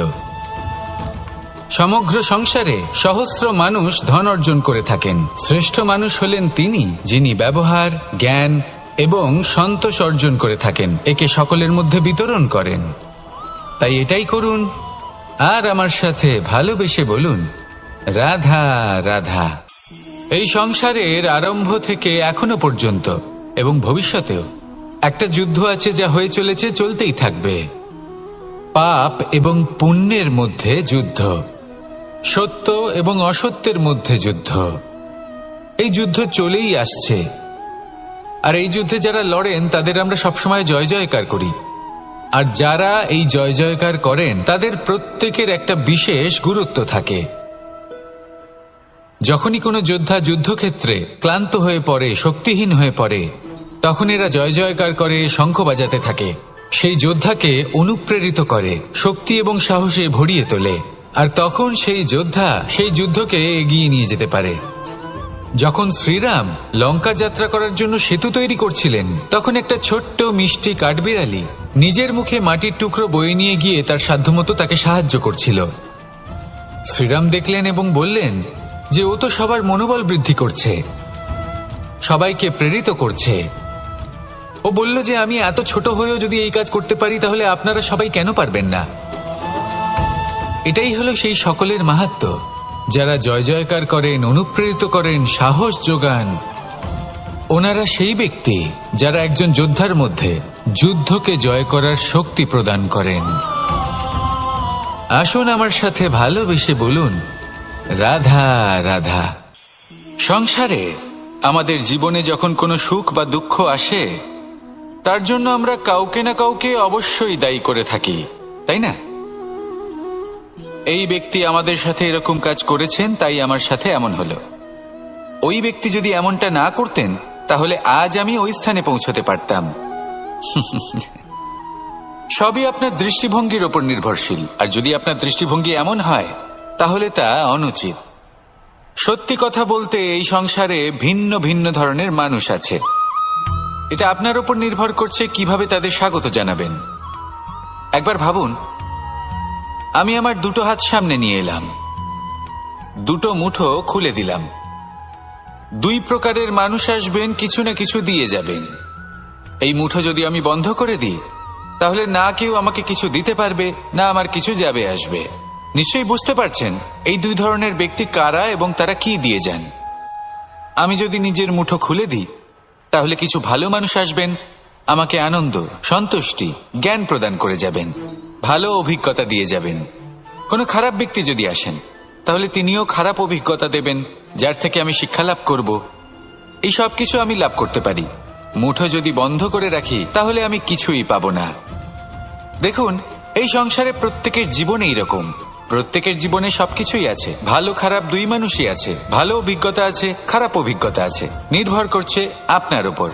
Speaker 2: সমগ্র সংসারে সহস্র মানুষ ধন অর্জন করে থাকেন। শ্রেষ্ঠ মানুষ হলেন তিনি যিনি ব্যবহার, জ্ঞান এবং সন্তোষ অর্জন করে থাকেন, একে সকলের মধ্যে বিতরণ করেন। তাই এটাই করুন আর আমার সাথে ভালোবেসে বলুন, রাধা রাধা। এই সংসারের আরম্ভ থেকে এখনো পর্যন্ত এবং ভবিষ্যতেও একটা যুদ্ধ আছে যা হয়ে চলেছে, চলতেই থাকবে। পাপ এবং পুণ্যের মধ্যে যুদ্ধ, সত্য এবং অসত্যের মধ্যে যুদ্ধ। এই যুদ্ধ চলেই আসছে, আর এই যুদ্ধে যারা লড়েন তাদের আমরা সবসময় জয় জয়কার করি। আর যারা এই জয় জয়কার করেন তাদের প্রত্যেকের একটা বিশেষ গুরুত্ব থাকে। যখনই কোনো যোদ্ধা যুদ্ধক্ষেত্রে ক্লান্ত হয়ে পড়ে, শক্তিহীন হয়ে পড়ে, তখন এরা জয় জয়কার করে, শঙ্খ বাজাতে থাকে, সেই যোদ্ধাকে অনুপ্রেরিত করে, শক্তি এবং সাহসে ভরিয়ে তোলে। আর তখন সেই যোদ্ধা সেই যুদ্ধকে এগিয়ে নিয়ে যেতে পারে। যখন শ্রীরাম লঙ্কা যাত্রা করার জন্য সেতু তৈরি করছিলেন, তখন একটা ছোট্ট মিষ্টি কাঠবিড়ালি নিজের মুখে মাটির টুকরো বয়ে নিয়ে গিয়ে তার সাধ্যমতো তাকে সাহায্য করছিল। শ্রীরাম দেখলেন এবং বললেন যে ও তো সবার মনোবল বৃদ্ধি করছে, সবাইকে প্রেরিত করছে। ও বলল যে আমি এত ছোট হয়েও যদি এই কাজ করতে পারি, তাহলে আপনারা সবাই কেন পারবেন না? এটাই হলো সেই সকলের মাহাত্ম্য, যারা জয় জয়কার করেন, অনুপ্রেরিত করেন, সাহস যোগান। ওনারা সেই ব্যক্তি যারা একজন যোদ্ধার মধ্যে যুদ্ধকে জয় করার শক্তি প্রদান করেন। আসুন আমার সাথে ভালোবেসে বলুন, রাধা রাধা। সংসারে আমাদের জীবনে যখন কোনো সুখ বা দুঃখ আসে, তার জন্য আমরা কাউকে না কাউকে অবশ্যই দায়ী করে থাকি, তাই না? এই ব্যক্তি আমাদের সাথে এরকম কাজ করেছেন, তাই আমার সাথে এমন হলো। ওই ব্যক্তি যদি এমনটা না করতেন, তাহলে আজ আমি ওই স্থানে পৌঁছতে পারতাম। সবই আপনার দৃষ্টিভঙ্গির ওপর নির্ভরশীল, আর যদি আপনার দৃষ্টিভঙ্গি এমন হয় তাহলে তা অনুচিত। সত্যি কথা বলতে এই সংসারে ভিন্ন ভিন্ন ধরনের মানুষ আছে। এটা আপনার উপর নির্ভর করছে কিভাবে তাদের স্বাগত জানাবেন। একবার ভাবুন, আমি আমার দুটো হাত সামনে নিয়ে এলাম, দুটো মুঠো খুলে দিলাম। দুই প্রকারের মানুষ আসবেন, কিছু না কিছু দিয়ে যাবেন। এই মুঠো যদি আমি বন্ধ করে দিই, তাহলে না কেউ আমাকে কিছু দিতে পারবে, না আমার কিছু যাবে আসবে। নিশ্চয়ই বুঝতে পারছেন এই দুই ধরনের ব্যক্তি কারা এবং তারা কি দিয়ে যান। আমি যদি নিজের মুঠো খুলে দিই, তাহলে কিছু ভালো মানুষ আসবেন, আমাকে আনন্দ, সন্তুষ্টি, জ্ঞান প্রদান করে যাবেন, ভালো অভিজ্ঞতা দিয়ে যাবেন। কোনো খারাপ ব্যক্তি যদি আসেন, তাহলে তিনিও খারাপ অভিজ্ঞতা দেবেন, যার থেকে আমি শিক্ষা লাভ করব। এই সব কিছু আমি লাভ করতে পারি। মুঠো যদি বন্ধ করে রাখি, তাহলে আমি কিছুই পাবো না। দেখুন, এই সংসারে প্রত্যেকের জীবনে এইরকম। প্রত্যেকের জীবনে সবকিছুই আছে, ভালো খারাপ দুই মানুষই আছে, ভালো অভিজ্ঞতা আছে, খারাপ অভিজ্ঞতা আছে। নির্ভর করছে আপনার উপর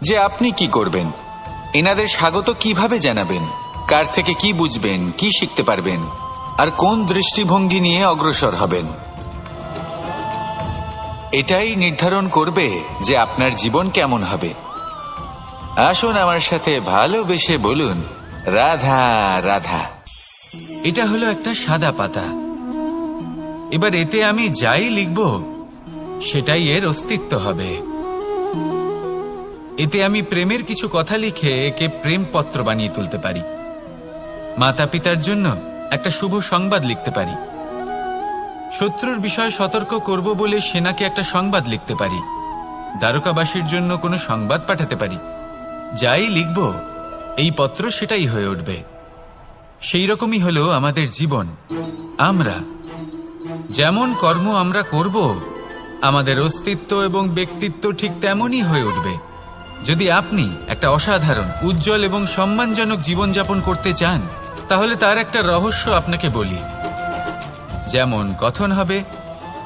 Speaker 2: যে আপনি কি করবেন, এনাদের স্বাগত কিভাবে জানাবেন, কার থেকে কি বুঝবেন, কি শিখতে পারবেন, আর কোন দৃষ্টিভঙ্গি নিয়ে অগ্রসর হবেন। এটাই নির্ধারণ করবে যে আপনার জীবন কেমন হবে। আসুন আমার সাথে ভালোবেসে বলুন, রাধা রাধা। এটা হলো একটা সাদা পাতা। এবার এতে আমি যাই লিখব, সেটাই এর অস্তিত্ব হবে। এতে আমি প্রেমের কিছু কথা লিখে একে প্রেমপত্র বানিয়ে তুলতে পারি। মাতা পিতার জন্য একটা শুভ সংবাদ লিখতে পারি। শত্রুর বিষয়ে সতর্ক করব বলে সেনাকে একটা সংবাদ লিখতে পারি। দ্বারকাবাসীর জন্য কোনো সংবাদ পাঠাতে পারি। যাই লিখব এই পত্র সেটাই হয়ে উঠবে। সেই রকমই হলো আমাদের জীবন। আমরা যেমন কর্ম আমরা করব, আমাদের অস্তিত্ব এবং ব্যক্তিত্ব ঠিক তেমনই হয়ে উঠবে। যদি আপনি একটা অসাধারণ, উজ্জ্বল এবং সম্মানজনক জীবনযাপন করতে চান, তাহলে তার একটা রহস্য আপনাকে বলি। যেমন কথন হবে,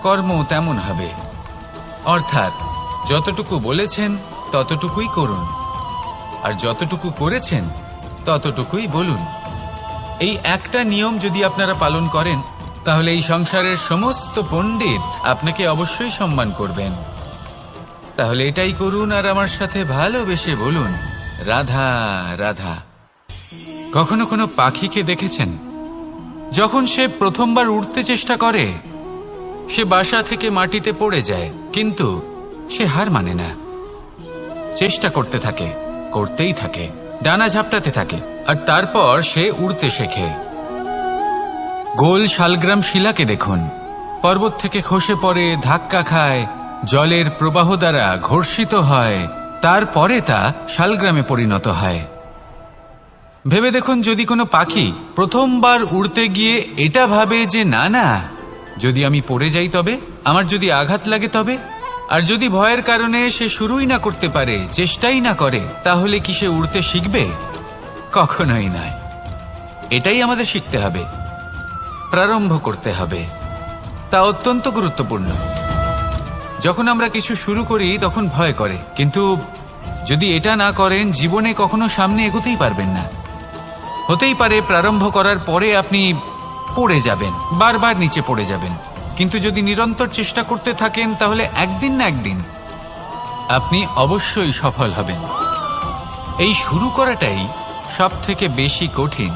Speaker 2: কর্ম তেমন হবে। অর্থাৎ যতটুকু বলেছেন ততটুকুই করুন, আর যতটুকু করেছেন ততটুকুই বলুন। এই একটা নিয়ম যদি আপনারা পালন করেন, তাহলে এই সংসারের সমস্ত পণ্ডিত আপনাকে অবশ্যই সম্মান করবেন। তাহলে এটাই করুন আর আমার সাথে ভালোবেসে বলুন, রাধা রাধা। কখনো কোনো পাখিকে দেখেছেন? যখন সে প্রথমবার উড়তে চেষ্টা করে, সে বাসা থেকে মাটিতে পড়ে যায়, কিন্তু সে হার মানে না। চেষ্টা করতে থাকে, করতেই থাকে, ডানা ঝাপটাতে থাকে, আর তারপর সে উড়তে শেখে। গোল শালগ্রাম শিলাকে দেখুন, পর্বত থেকে খসে পড়ে, ধাক্কা খায়, জলের প্রবাহ দ্বারা ঘর্ষিত হয়, তারপরে তা শালগ্রামে পরিণত হয়। ভেবে দেখুন, যদি কোনো পাখি প্রথমবার উড়তে গিয়ে এটা ভাবে যে না না, যদি আমি পড়ে যাই তবে, আমার যদি আঘাত লাগে তবে, আর যদি ভয়ের কারণে সে শুরুই না করতে পারে, চেষ্টাই না করে, তাহলে কি সে উড়তে শিখবে? কখনোই নয়। এটাই আমাদের শিখতে হবে, প্রারম্ভ করতে হবে। তা অত্যন্ত গুরুত্বপূর্ণ। যখন আমরা কিছু শুরু করি তখন ভয় করে, কিন্তু যদি এটা না করেন, জীবনে কখনো সামনে এগোতেই পারবেন না। হতেই পারে প্রারম্ভ করার পরে আপনি পড়ে যাবেন, বারবার নিচে পড়ে যাবেন, কিন্তু যদি নিরন্তর চেষ্টা করতে থাকেন, তাহলে একদিন না একদিন আপনি অবশ্যই সফল হবেন। এই শুরু করাটাই সব থেকে বেশি কঠিন।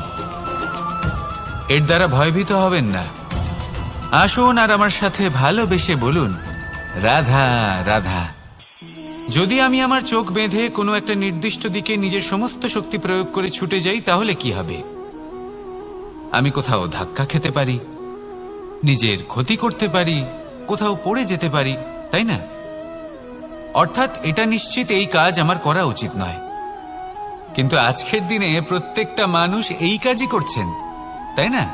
Speaker 2: এর দ্বারা ভয়ভীত হবেন না। আসুন আর আমার সাথে ভালোবেসে বলুন, রাধা রাধা। যদি আমি আমার চোখ বেঁধে কোনো একটা নির্দিষ্ট দিকে নিজের সমস্ত শক্তি প্রয়োগ করে ছুটে যাই, তাহলে কি হবে? আমি কোথাও ধাক্কা খেতে পারি, নিজের ক্ষতি করতে পারি, কোথাও পড়ে যেতে পারি, তাই না? অর্থাৎ এটা নিশ্চিত এই কাজ আমার করা উচিত নয়। কিন্তু আজকের দিনে প্রত্যেকটা মানুষ এই কাজই করছেন, তাই না?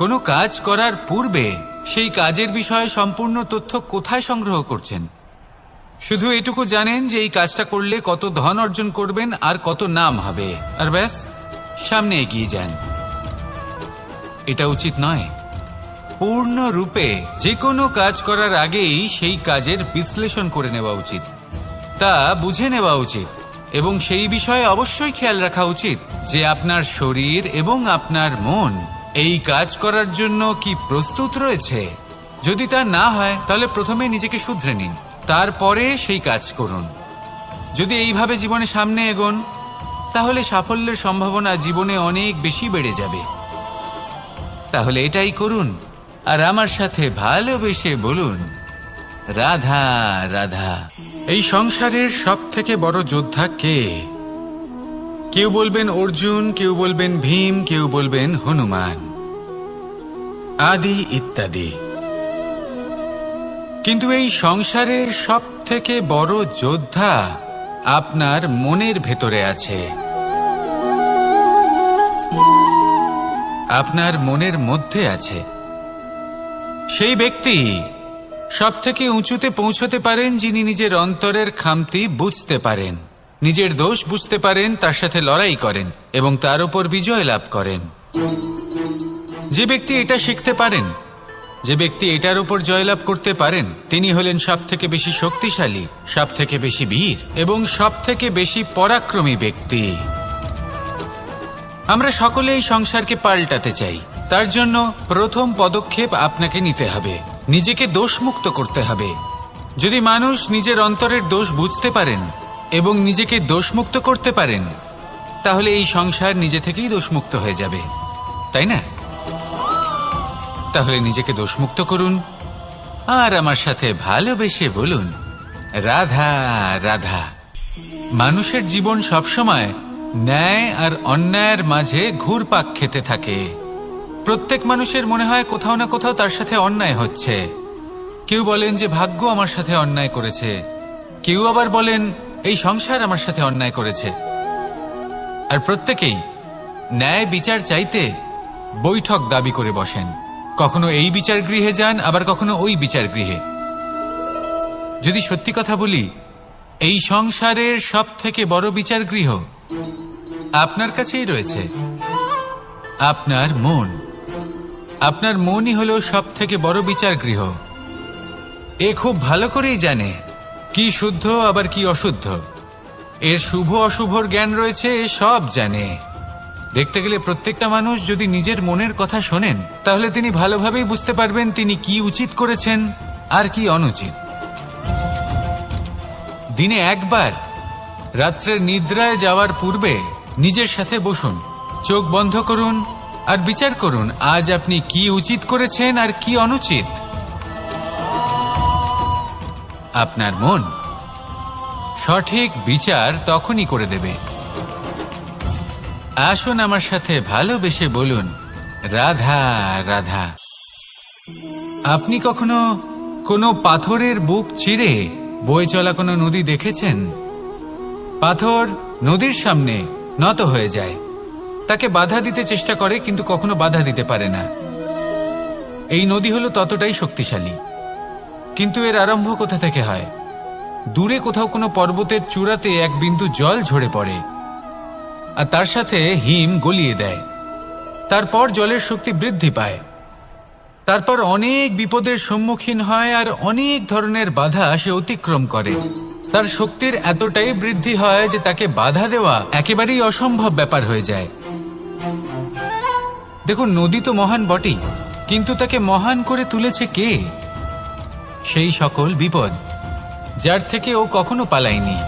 Speaker 2: কোনো কাজ করার পূর্বে সেই কাজের বিষয়ে সম্পূর্ণ তথ্য কোথায় সংগ্রহ করছেন? শুধু এটুকু জানেন যে এই কাজটা করলে কত ধন অর্জন করবেন আর কত নাম হবে, আর ব্যাস সামনে এগিয়ে যান। এটা উচিত নয়। পূর্ণরূপে যে কোনো কাজ করার আগেই সেই কাজের বিশ্লেষণ করে নেওয়া উচিত, তা বুঝে নেওয়া উচিত, এবং সেই বিষয়ে অবশ্যই খেয়াল রাখা উচিত যে আপনার শরীর এবং আপনার মন এই কাজ করার জন্য কি প্রস্তুত রয়েছে। যদি তা না হয়, তাহলে প্রথমে নিজেকে শুধরে নিন, তারপরে সেই কাজ করুন। যদি এইভাবে জীবনে সামনে এগোন, তাহলে সাফল্যের সম্ভাবনা জীবনে অনেক বেশি বেড়ে যাবে। তাহলে এটাই করুন আর আমার সাথে ভালোবেসে বলুন, রাধা রাধা। এই সংসারের সব থেকে বড় যোদ্ধা কে? কেউ বলবেন অর্জুন, কেউ বলবেন ভীম, কেউ বলবেন হনুমান, আদি ইত্যাদি। কিন্তু এই সংসারের সব থেকে বড় যোদ্ধা আপনার মনের ভেতরে আছে, আপনার মনের মধ্যে আছে। সেই ব্যক্তি সব থেকে উঁচুতে পৌঁছতে পারেন যিনি নিজের অন্তরের খামতি বুঝতে পারেন, নিজের দোষ বুঝতে পারেন, তার সাথে লড়াই করেন এবং তার উপর বিজয় লাভ করেন। যে ব্যক্তি এটা শিখতে পারেন, যে ব্যক্তি এটার উপর জয়লাভ করতে পারেন, তিনি হলেন সব থেকে বেশি শক্তিশালী, সব থেকে বেশি বীর এবং সব থেকে বেশি পরাক্রমী ব্যক্তি। আমরা সকলে এই সংসারকে পাল্টাতে চাই। তার জন্য প্রথম পদক্ষেপ আপনাকে নিতে হবে, নিজেকে দোষমুক্ত করতে হবে। যদি মানুষ নিজের অন্তরের দোষ বুঝতে পারেন এবং নিজেকে দোষমুক্ত করতে পারেন, তাহলে এই সংসার নিজে থেকেই দোষমুক্ত হয়ে যাবে, তাই না? তাহলে নিজেকে দোষমুক্ত করুন আর আমার সাথে ভালোবেসে বলুন, রাধা রাধা। মানুষের জীবন সবসময় ন্যায় আর অন্যায়ের মাঝে ঘুরপাক খেতে থাকে। প্রত্যেক মানুষের মনে হয় কোথাও না কোথাও তার সাথে অন্যায় হচ্ছে। কেউ বলেন যে ভাগ্য আমার সাথে অন্যায় করেছে, কেউ আবার বলেন এই সংসার আমার সাথে অন্যায় করেছে। আর প্রত্যেকেই ন্যায় বিচার চাইতে বৈঠক দাবি করে বসেন। কখনো এই বিচার গৃহে যান, আবার কখনো ওই বিচার গৃহে। যদি সত্যি কথা বলি, এই সংসারের সব থেকে বড় বিচার গৃহ আপনার কাছেই রয়েছে, আপনার মন। আপনার মনই হলো সব থেকে বড় বিচার গৃহ। এ খুব ভালো করেই জানে কি শুদ্ধ আবার কি অশুদ্ধ, এর শুভ অশুভর জ্ঞান রয়েছে, এ সব জানে। দেখতে গেলে প্রত্যেকটা মানুষ যদি নিজের মনের কথা শোনেন, তাহলে তিনি ভালোভাবেই বুঝতে পারবেন তিনি কি উচিত করেছেন আর কি অনুচিত। দিনে একবার রাত্রের নিদ্রায় যাওয়ার পূর্বে নিজের সাথে বসুন, চোখ বন্ধ করুন আর বিচার করুন আজ আপনি কি উচিত করেছেন আর কি অনুচিত। আপনার মন সঠিক বিচার তখনই করে দেবে। আসুন আমার সাথে ভালোবেসে বলুন, রাধা রাধা। আপনি কখনো কোনো পাথরের বুক চিরে বয়ে চলা কোনো নদী দেখেছেন? পাথর নদীর সামনে নত হয়ে যায়, তাকে বাধা দিতে চেষ্টা করে কিন্তু কখনো বাধা দিতে পারে না। এই নদী হলো ততটাই শক্তিশালী, কিন্তু এর আরম্ভ কোথা থেকে হয়? দূরে কোথাও কোনো পর্বতের চূড়াতে এক বিন্দু জল ঝরে পড়ে আর তার সাথে হিম গলিয়ে দেয়। তারপর জলের শক্তি বৃদ্ধি পায়, তারপর অনেক বিপদের সম্মুখীন হয় আর অনেক ধরনের বাধা সে অতিক্রম করে। তার শক্তির এতটাই বৃদ্ধি হয় যে তাকে বাধা দেওয়া একেবারেই অসম্ভব ব্যাপার হয়ে যায়। দেখুন, নদী তো মহান বটেই, কিন্তু তাকে মহান করে তুলেছে কে? সেই সকল বিপদ যার থেকে ও কখনো পালায়নি।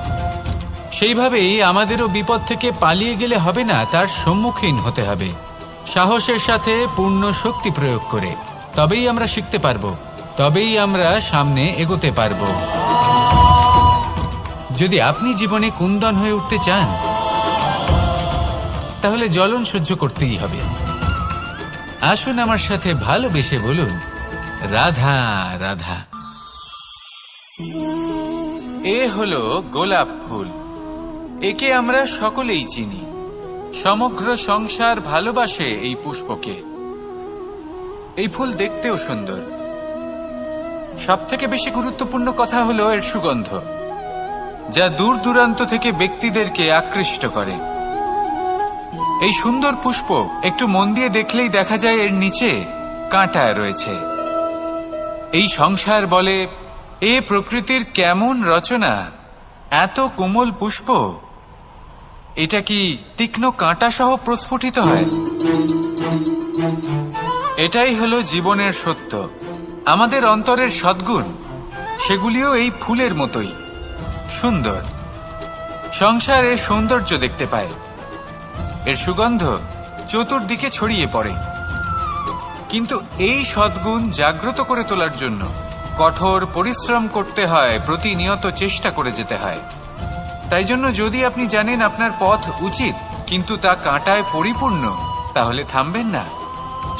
Speaker 2: সেইভাবেই আমাদেরও বিপদ থেকে পালিয়ে গেলে হবে না, তার সম্মুখীন হতে হবে সাহসের সাথে, পূর্ণ শক্তি প্রয়োগ করে। তবেই আমরা শিখতে পারবো, তবেই আমরা সামনে এগোতে পারবো। যদি আপনি জীবনে কুন্দন হয়ে উঠতে চান, তাহলে জ্বলন সহ্য করতেই হবে। আসুন আমার সাথে ভালোবেসে বলুন, রাধা রাধা। এ হলো গোলাপ ফুল। একে আমরা সকলেই চিনি। সমগ্র সংসার ভালোবাসে এই পুষ্পকে। এই ফুল দেখতেও সুন্দর। সবথেকে বেশি গুরুত্বপূর্ণ কথা হলো এর সুগন্ধ, যা দূর দূরান্ত থেকে ব্যক্তিদেরকে আকৃষ্ট করে। এই সুন্দর পুষ্প একটু মন দিয়ে দেখলেই দেখা যায় এর নিচে কাঁটা রয়েছে। এই সংসার বলে, এ প্রকৃতির কেমন রচনা, এত কোমল পুষ্প, এটা কি তীক্ষ্ণ কাঁটা সহ প্রস্ফুটিত হয়? এটাই হলো জীবনের সত্য। আমাদের অন্তরের সদ্গুণ, সেগুলিও এই ফুলের মতোই সুন্দর। সংসার এর সৌন্দর্য দেখতে পায়, এর সুগন্ধ চতুর্দিকে ছড়িয়ে পড়ে। কিন্তু এই সদ্গুণ জাগ্রত করে তোলার জন্য কঠোর পরিশ্রম করতে হয়, প্রতিনিয়ত চেষ্টা করে যেতে হয়। তাই জন্য যদি আপনি জানেন আপনার পথ উচিত কিন্তু তা কাঁটায় পরিপূর্ণ, তাহলে থামবেন না,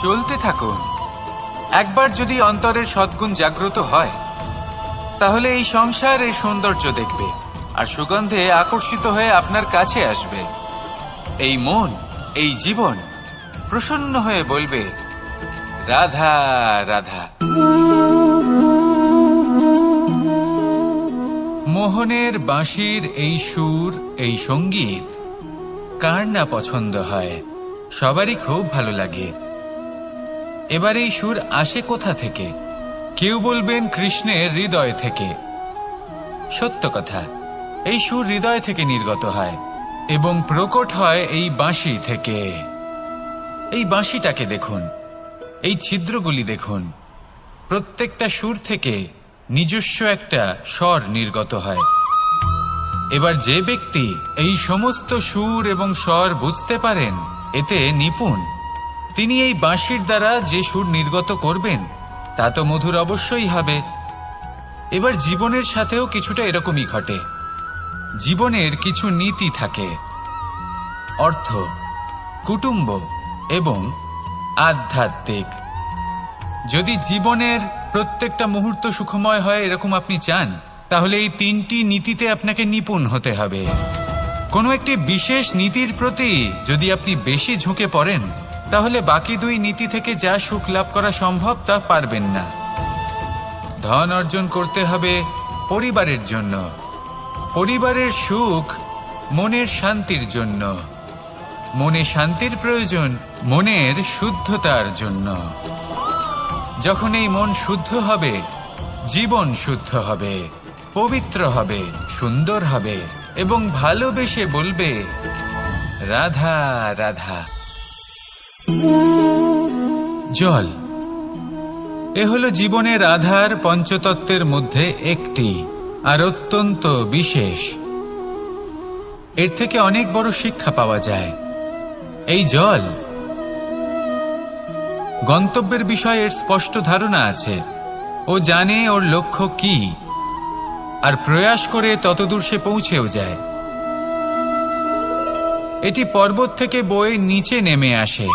Speaker 2: চলতে থাকুন। একবার যদি অন্তরের সদ্গুণ জাগ্রত হয়, তাহলে এই সংসার এর সৌন্দর্য দেখবে আর সুগন্ধে আকর্ষিত হয়ে আপনার কাছে আসবে। এই মন, এই জীবন প্রসন্ন হয়ে বলবে, রাধা রাধা। মোহনের বাঁশির এই সুর, এই সঙ্গীত কার না পছন্দ হয়? সবারই খুব ভালো লাগে। এবার এই সুর আসে কোথা থেকে? কেউ বলবেন কৃষ্ণের হৃদয় থেকে। সত্য কথা, এই সুর হৃদয় থেকে নির্গত হয় এবং প্রকট হয় এই বাঁশি থেকে। এই বাঁশিটাকে দেখুন, এই ছিদ্রগুলি দেখুন, প্রত্যেকটা সুর থেকে নিজস্ব একটা স্বর নির্গত হয়। এবার যে ব্যক্তি এই সমস্ত সুর এবং স্বর বুঝতে পারেন, এতে নিপুণ, তিনি এই বাঁশির দ্বারা যে সুর নির্গত করবেন তা তো মধুর অবশ্যই হবে। এবার জীবনের সাথেও কিছুটা এরকমই ঘটে। জীবনের কিছু নীতি থাকে, অর্থ, কুটুম্ব এবং আধ্যাত্মিক। যদি জীবনের প্রত্যেকটা মুহূর্ত সুখময় হয় এরকম আপনি চান, তাহলে এই তিনটি নীতিতে আপনাকে নিপুণ হতে হবে। কোনো একটি বিশেষ নীতির প্রতি যদি আপনি বেশি ঝুঁকে পড়েন, তাহলে বাকি দুই নীতি থেকে যা সুখ লাভ করা সম্ভব তা পারবেন না। ধন অর্জন করতে হবে পরিবারের জন্য, পরিবারের সুখ মনের শান্তির জন্য, মনে শান্তির প্রয়োজন মনের শুদ্ধতার জন্য। যখন এই মন শুদ্ধ হবে, জীবন শুদ্ধ হবে, পবিত্র হবে, সুন্দর হবে এবং ভালোবেসে বলবে রাধা রাধা। জল এ হলো জীবনের আধার পঞ্চতত্ত্বের মধ্যে একটি, আর অত্যন্ত বিশেষ। এর থেকে অনেক বড় শিক্ষা পাওয়া যায়। এই জল গন্তব্যের বিষয়ে এর স্পষ্ট ধারণা আছে। ও জানে ওর লক্ষ্য কি, আর প্রয়াস করে ততদূর সে পৌঁছেও যায়। এটি পর্বত থেকে বয়ে নিচে নেমে আসে,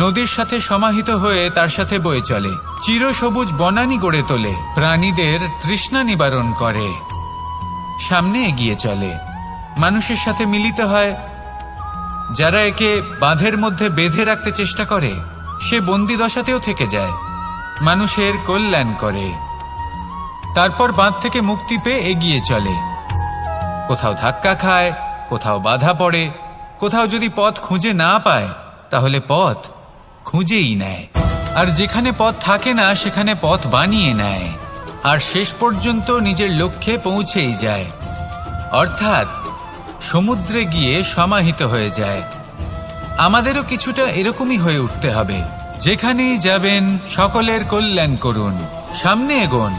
Speaker 2: নদীর সাথে সমাহিত হয়ে তার সাথে বয়ে চলে, চিরসবুজ বনানী গড়ে তোলে, প্রাণীদের তৃষ্ণা নিবারণ করে, সামনে এগিয়ে চলে, মানুষের সাথে মিলিত হয়। যারা একে বাঁধের মধ্যে বেঁধে রাখতে চেষ্টা করে, সে বন্দি দশাতেও থেকে যায়, মানুষের কল্যাণ করে। তারপর বাঁধ থেকে মুক্তি পেয়ে এগিয়ে চলে, কোথাও ধাক্কা খায়, কোথাও বাধা পড়ে, কোথাও যদি পথ খুঁজে না পায় তাহলে পথ খুঁজেই নেয়, আর যেখানে পথ থাকে না সেখানে পথ বানিয়ে নেয়, আর শেষ পর্যন্ত নিজের লক্ষ্যে পৌঁছেই যায়, অর্থাৎ সমুদ্রে গিয়ে সমাহিত হয়ে যায়। আমাদেরও কিছুটা এরকমই হয়ে উঠতে হবে। যেখানেই যাবেন সকলের কল্যাণ করুন, সামনে এগোন।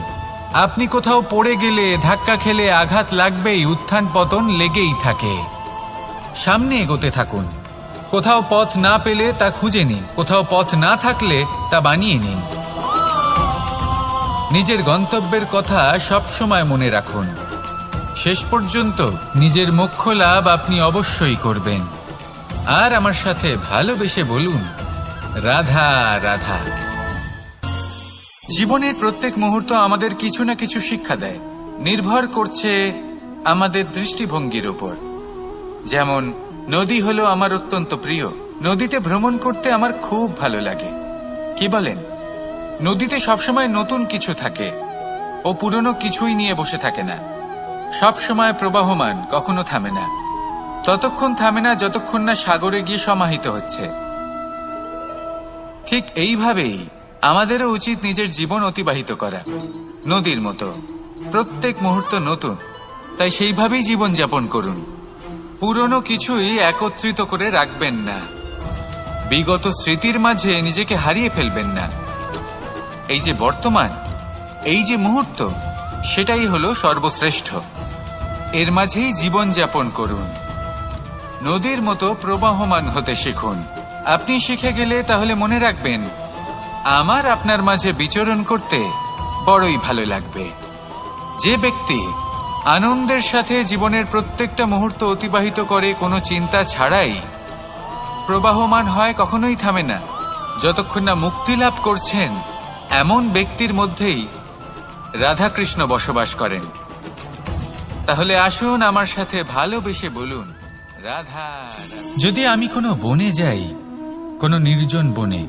Speaker 2: আপনি কোথাও পড়ে গেলে, ধাক্কা খেলে আঘাত লাগবেই, উত্থান পতন লেগেই থাকে। সামনে এগোতে থাকুন। কোথাও পথ না পেলে তা খুঁজে নিন, কোথাও পথ না থাকলে তা বানিয়ে নিন। নিজের গন্তব্যের কথা সব সময় মনে রাখুন। শেষ পর্যন্ত নিজের মোক্ষ লাভ আপনি অবশ্যই করবেন। আর আমার সাথে ভালোবেসে বলুন রাধা রাধা। জীবনের প্রত্যেক মুহূর্ত আমাদের কিছু না কিছু শিক্ষা দেয়, নির্ভর করছে আমাদের দৃষ্টিভঙ্গির উপর। যেমন নদী হলো আমার অত্যন্ত প্রিয়, নদীতে ভ্রমণ করতে আমার খুব ভালো লাগে। কি বলেন? নদীতে সবসময় নতুন কিছু থাকে, ও পুরনো কিছুই নিয়ে বসে থাকে না, সব সময় প্রবাহমান, কখনো থামে না। ততক্ষণ থামে না যতক্ষণ না সাগরে গিয়ে সমাহিত হচ্ছে। ঠিক এইভাবেই আমাদেরও উচিত নিজের জীবন অতিবাহিত করা, নদীর মতো। প্রত্যেক মুহূর্ত নতুন, তাই সেইভাবেই জীবন যাপন করুন। পুরনো কিছুই একত্রিত করে রাখবেন না, বিগত স্মৃতির মাঝে নিজেকে হারিয়ে ফেলবেন না। এই যে বর্তমান, এই যে মুহূর্ত, সেটাই হলো সর্বশ্রেষ্ঠ। এর মাঝেই জীবন যাপন করুন, নদীর মতো প্রবাহমান হতে শিখুন। আপনি শিখে গেলে তাহলে মনে রাখবেন, আমার আপনার মাঝে বিচরণ করতে বড়ই ভালো লাগবে। যে ব্যক্তি আনন্দের সাথে জীবনের প্রত্যেকটা মুহূর্ত অতিবাহিত করে, কোনো চিন্তা ছাড়াই প্রবাহমান হয়, কখনোই থামে না, যতক্ষণ না মুক্তি লাভ করছেন, এমন ব্যক্তির মধ্যেই রাধাকৃষ্ণ বসবাস করেন। তাহলে আসুন আমার সাথে ভালোবেসে বলুন রাধা। যদি আমি কোনো বনে যাই, কোনো নির্জন বনে,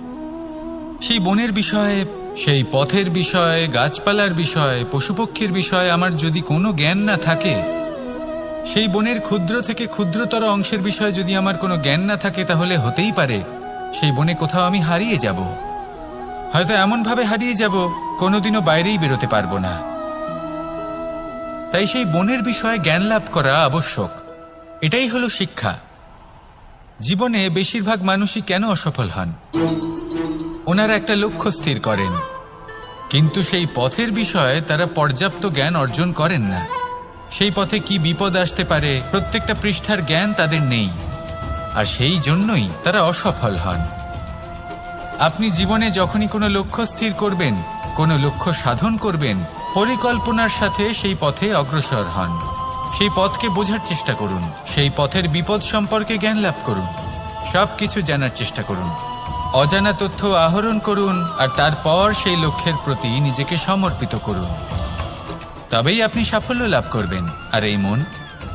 Speaker 2: সেই বনের বিষয়ে, সেই পথের বিষয়ে, গাছপালার বিষয়ে, পশুপক্ষীর বিষয়ে আমার যদি কোনো জ্ঞান না থাকে, সেই বনের ক্ষুদ্র থেকে ক্ষুদ্রতর অংশের বিষয়ে যদি আমার কোনো জ্ঞান না থাকে, তাহলে হতেই পারে সেই বনে কোথাও আমি হারিয়ে যাব। হয়তো এমনভাবে হারিয়ে যাব কোনোদিনও বাইরেই বেরোতে পারবো না। তাই সেই বনের বিষয়ে জ্ঞান লাভ করা আবশ্যক। এটাই হলো শিক্ষা। জীবনে বেশিরভাগ মানুষই কেন অসফল হন? ওনারা একটা লক্ষ্য স্থির করেন, কিন্তু সেই পথের বিষয়ে তারা পর্যাপ্ত জ্ঞান অর্জন করেন না। সেই পথে কি বিপদ আসতে পারে প্রত্যেকটা পৃষ্ঠার জ্ঞান তাদের নেই, আর সেই জন্যই তারা অসফল হন। আপনি জীবনে যখনই কোনো লক্ষ্য স্থির করবেন, কোনো লক্ষ্য সাধন করবেন, পরিকল্পনার সাথে সেই পথে অগ্রসর হন। সেই পথকে বোঝার চেষ্টা করুন, সেই পথের বিপদ সম্পর্কে জ্ঞান লাভ করুন, সবকিছু জানার চেষ্টা করুন, অজানা তথ্য আহরণ করুন, আর তারপর সেই লক্ষ্যের প্রতি নিজেকে সমর্পিত করুন। তবেই আপনি সাফল্য লাভ করবেন, আর এই মন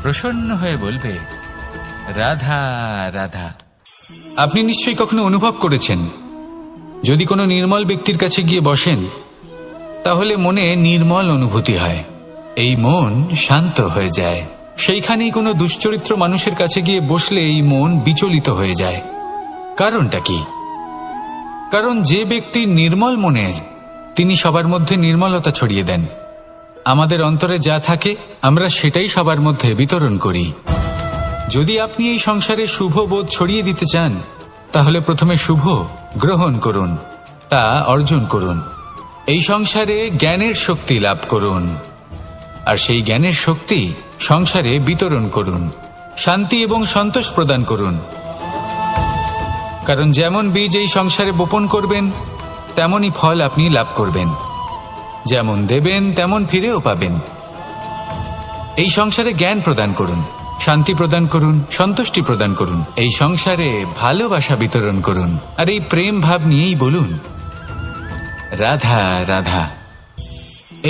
Speaker 2: প্রসন্ন হয়ে বলবে, রাধা রাধা। আপনি নিশ্চয়ই কখনো অনুভব করেছেন, যদি কোনো নির্মল ব্যক্তির কাছে গিয়ে বসেন তাহলে মনে নির্মল অনুভূতি হয়, এই মন শান্ত হয়ে যায়। সেইখানেই কোনো দুশ্চরিত্র মানুষের কাছে গিয়ে বসলে এই মন বিচলিত হয়ে যায়। কারণটা কি? কারণ যে ব্যক্তি নির্মল মনের, তিনি সবার মধ্যে নির্মলতা ছড়িয়ে দেন। আমাদের অন্তরে যা থাকে আমরা সেটাই সবার মধ্যে বিতরণ করি। যদি আপনি এই সংসারে শুভ বোধ ছড়িয়ে দিতে চান, তাহলে প্রথমে শুভ গ্রহণ করুন, তা অর্জন করুন। এই সংসারে জ্ঞানের শক্তি লাভ করুন, আর সেই জ্ঞানের শক্তি সংসারে বিতরণ করুন। শান্তি এবং সন্তোষ প্রদান করুন, কারণ যেমন বীজ এই সংসারে বপন করবেন তেমনই ফল আপনি লাভ করবেন। যেমন দেবেন তেমন ফিরেও পাবেন। এই সংসারে জ্ঞান প্রদান করুন, শান্তি প্রদান করুন, সন্তুষ্টি প্রদান করুন। এই সংসারে ভালোবাসা বিতরণ করুন, আর এই প্রেম ভাব নিয়েই বলুন, রাধা রাধা।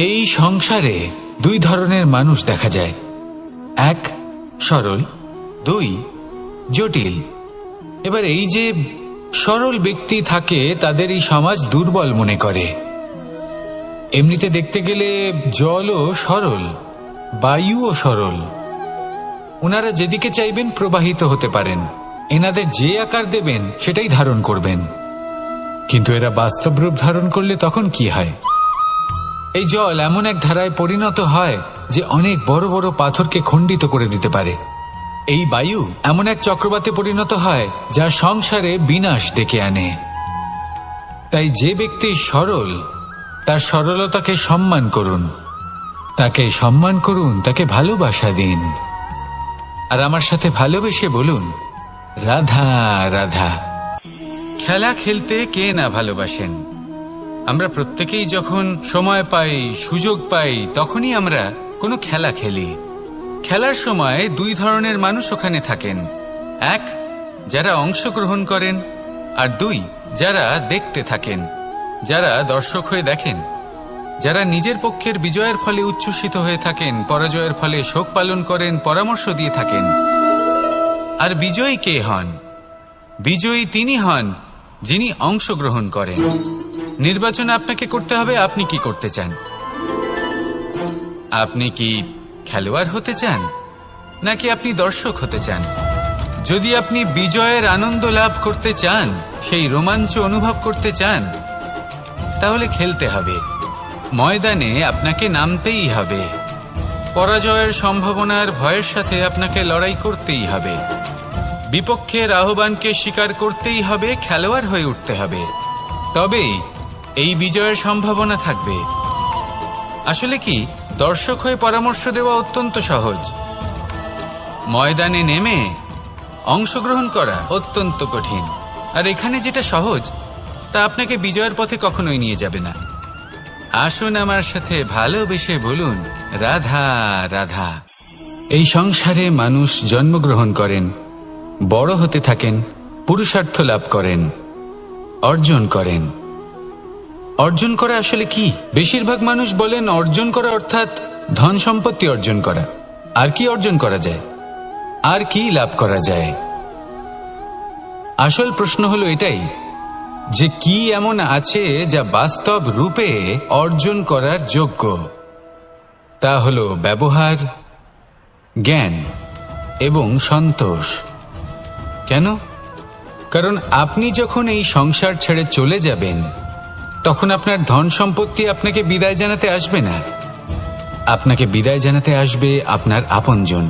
Speaker 2: এই সংসারে দুই ধরনের মানুষ দেখা যায়, এক সরল, দুই জটিল। এবার এই যে সরল ব্যক্তি থাকে তাদের এই সমাজ দুর্বল মনে করে। এমনিতে দেখতে গেলে জলও সরল, বায়ুও সরল। ওনারা যেদিকে চাইবেন প্রবাহিত হতে পারেন, এনাদের যে আকার দেবেন সেটাই ধারণ করবেন। কিন্তু এরা বাস্তব রূপ ধারণ করলে তখন কি হয়? এই জল এমন এক ধারায় পরিণত হয় যে অনেক বড় বড় পাথরকে খণ্ডিত করে দিতে পারে। এই বায়ু এমন এক চক্রবাতে পরিণত হয় যা সংসারে বিনাশ ডেকে আনে। তাই যে ব্যক্তি সরল, তার সরলতাকে সম্মান করুন, তাকে সম্মান করুন, তাকে ভালোবাসা দিন, আর আমার সাথে ভালোবেসে বলুন, রাধা রাধা। খেলা খেলতে কে না ভালোবাসেন? আমরা প্রত্যেকেই যখন সময় পাই, সুযোগ পাই, তখনই আমরা কোনো খেলা খেলি। খেলার সময় দুই ধরনের মানুষ ওখানে থাকেন, এক যারা অংশগ্রহণ করেন, আর দুই যারা দেখতে থাকেন, যারা দর্শক হয়ে দেখেন, যারা নিজের পক্ষের বিজয়ের ফলে উচ্ছ্বসিত হয়ে থাকেন, পরাজয়ের ফলে শোক পালন করেন, পরামর্শ দিয়ে থাকেন। আর বিজয়ী কে হন? বিজয়ী তিনি হন যিনি অংশগ্রহণ করেন। নির্বাচন আপনাকে করতে হবে, আপনি কি করতে চান? আপনি কি খেলোয়াড় হতে চান, নাকি আপনি দর্শক হতে চান? যদি আপনি বিজয়ের আনন্দ লাভ করতে চান, সেই রোমাঞ্চ অনুভব করতে চান, তাহলে খেলতে হবে, ময়দানে আপনাকে নামতেই হবে। পরাজয়ের সম্ভাবনার ভয়ের সাথে আপনাকে লড়াই করতেই হবে, বিপক্ষের আহ্বানকে স্বীকার করতেই হবে, খেলোয়াড় হয়ে উঠতে হবে। তবেই এই বিজয়ের সম্ভাবনা থাকবে। আসলে কি, দর্শক হয়ে পরামর্শ দেওয়া অত্যন্ত সহজ, ময়দানে নেমে অংশগ্রহণ করা অত্যন্ত কঠিন। আর এখানে যেটা সহজ তা আপনাকে বিজয়ের পথে কখনোই নিয়ে যাবে না। আসুন আমার সাথে ভালোবেসে বলুন, রাধা রাধা। এই সংসারে মানুষ জন্মগ্রহণ করেন, বড় হতে থাকেন, পুরুষার্থ লাভ করেন, অর্জন করেন। অর্জন করা আসলে কি? বেশিরভাগ মানুষ বলেন অর্জন করা অর্থাৎ ধন সম্পত্তি অর্জন করা। আর কি অর্জন করা যায়? আর কি লাভ করা যায়? আসল প্রশ্ন হলো এটাই যে কি এমন আছে যা বাস্তব রূপে অর্জন করার যোগ্য। তা হলো ব্যবহার, জ্ঞান এবং সন্তোষ। কেন? কারণ আপনি যখন এই সংসার ছেড়ে চলে যাবেন, তখন আপনার ধন সম্পত্তি আপনাকে বিদায় জানাতে আসবে না। আপনাকে বিদায় জানাতে আসবে আপনার আপনজন,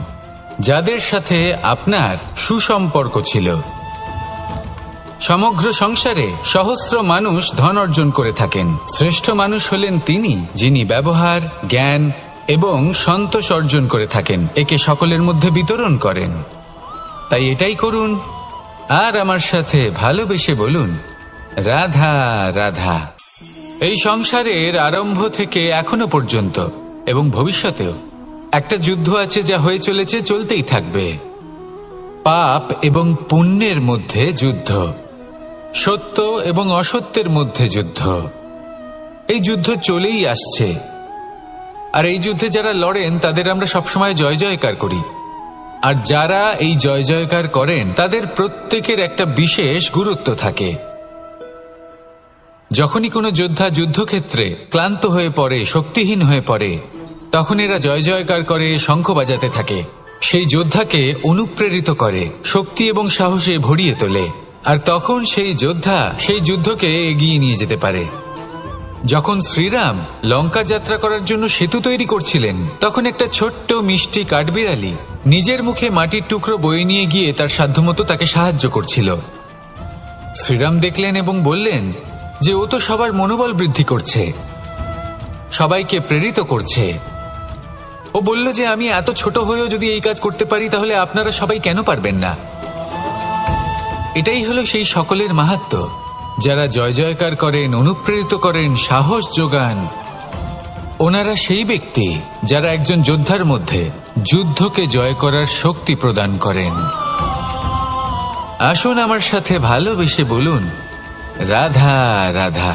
Speaker 2: যাদের সাথে আপনার সুসম্পর্ক ছিল। সমগ্র সংসারে সহস্র মানুষ ধন অর্জন করে থাকেন। শ্রেষ্ঠ মানুষ হলেন তিনি যিনি ব্যবহার, জ্ঞান এবং সন্তোষ অর্জন করে থাকেন, একে সকলের মধ্যে বিতরণ করেন। তাই এটাই করুন, আর আমার সাথে ভালোবেসে বলুন, রাধা রাধা। এই সংসারের আরম্ভ থেকে এখনো পর্যন্ত এবং ভবিষ্যতেও একটা যুদ্ধ আছে যা হয়ে চলেছে, চলতেই থাকবে। পাপ এবং পুণ্যের মধ্যে যুদ্ধ, সত্য এবং অসত্যের মধ্যে যুদ্ধ। এই যুদ্ধ চলেই আসছে, আর এই যুদ্ধে যারা লড়েন তাদের আমরা সবসময় জয় জয়কার করি। আর যারা এই জয় জয়কার করেন তাদের প্রত্যেকের একটা বিশেষ গুরুত্ব থাকে। যখনই কোনো যোদ্ধা যুদ্ধক্ষেত্রে ক্লান্ত হয়ে পড়ে, শক্তিহীন হয়ে পড়ে, তখন এরা জয় জয়কার করে, শঙ্খ বাজাতে থাকে। সেই যোদ্ধাকে অনুপ্রেরিত করে, শক্তি এবং সাহসে ভরিয়ে তোলে, আর তখন সেই যোদ্ধা সেই যুদ্ধকে এগিয়ে নিয়ে যেতে পারে। যখন শ্রীরাম লঙ্কা যাত্রা করার জন্য সেতু তৈরি করছিলেন, তখন একটা ছোট্ট মিষ্টি কাঠবিড়ালি নিজের মুখে মাটির টুকরো বয়ে নিয়ে গিয়ে তার সাধ্যমতো তাকে সাহায্য করছিল। শ্রীরাম দেখলেন এবং বললেন যে ও তো সবার মনোবল বৃদ্ধি করছে, সবাইকে প্রেরিত করছে। ও বলল যে আমি এত ছোট হয়েও যদি এই কাজ করতে পারি, তাহলে আপনারা সবাই কেন পারবেন না? এটাই হলো সেই সকলের মাহাত্ম্য, যারা জয় জয়কার করেন, অনুপ্রেরিত করেন, সাহস যোগান। ওনারা সেই ব্যক্তি যারা একজন যোদ্ধার মধ্যে যুদ্ধকে জয় করার শক্তি প্রদান করেন। আসুন আমার সাথে ভালোবেসে বলুন, রাধা রাধা।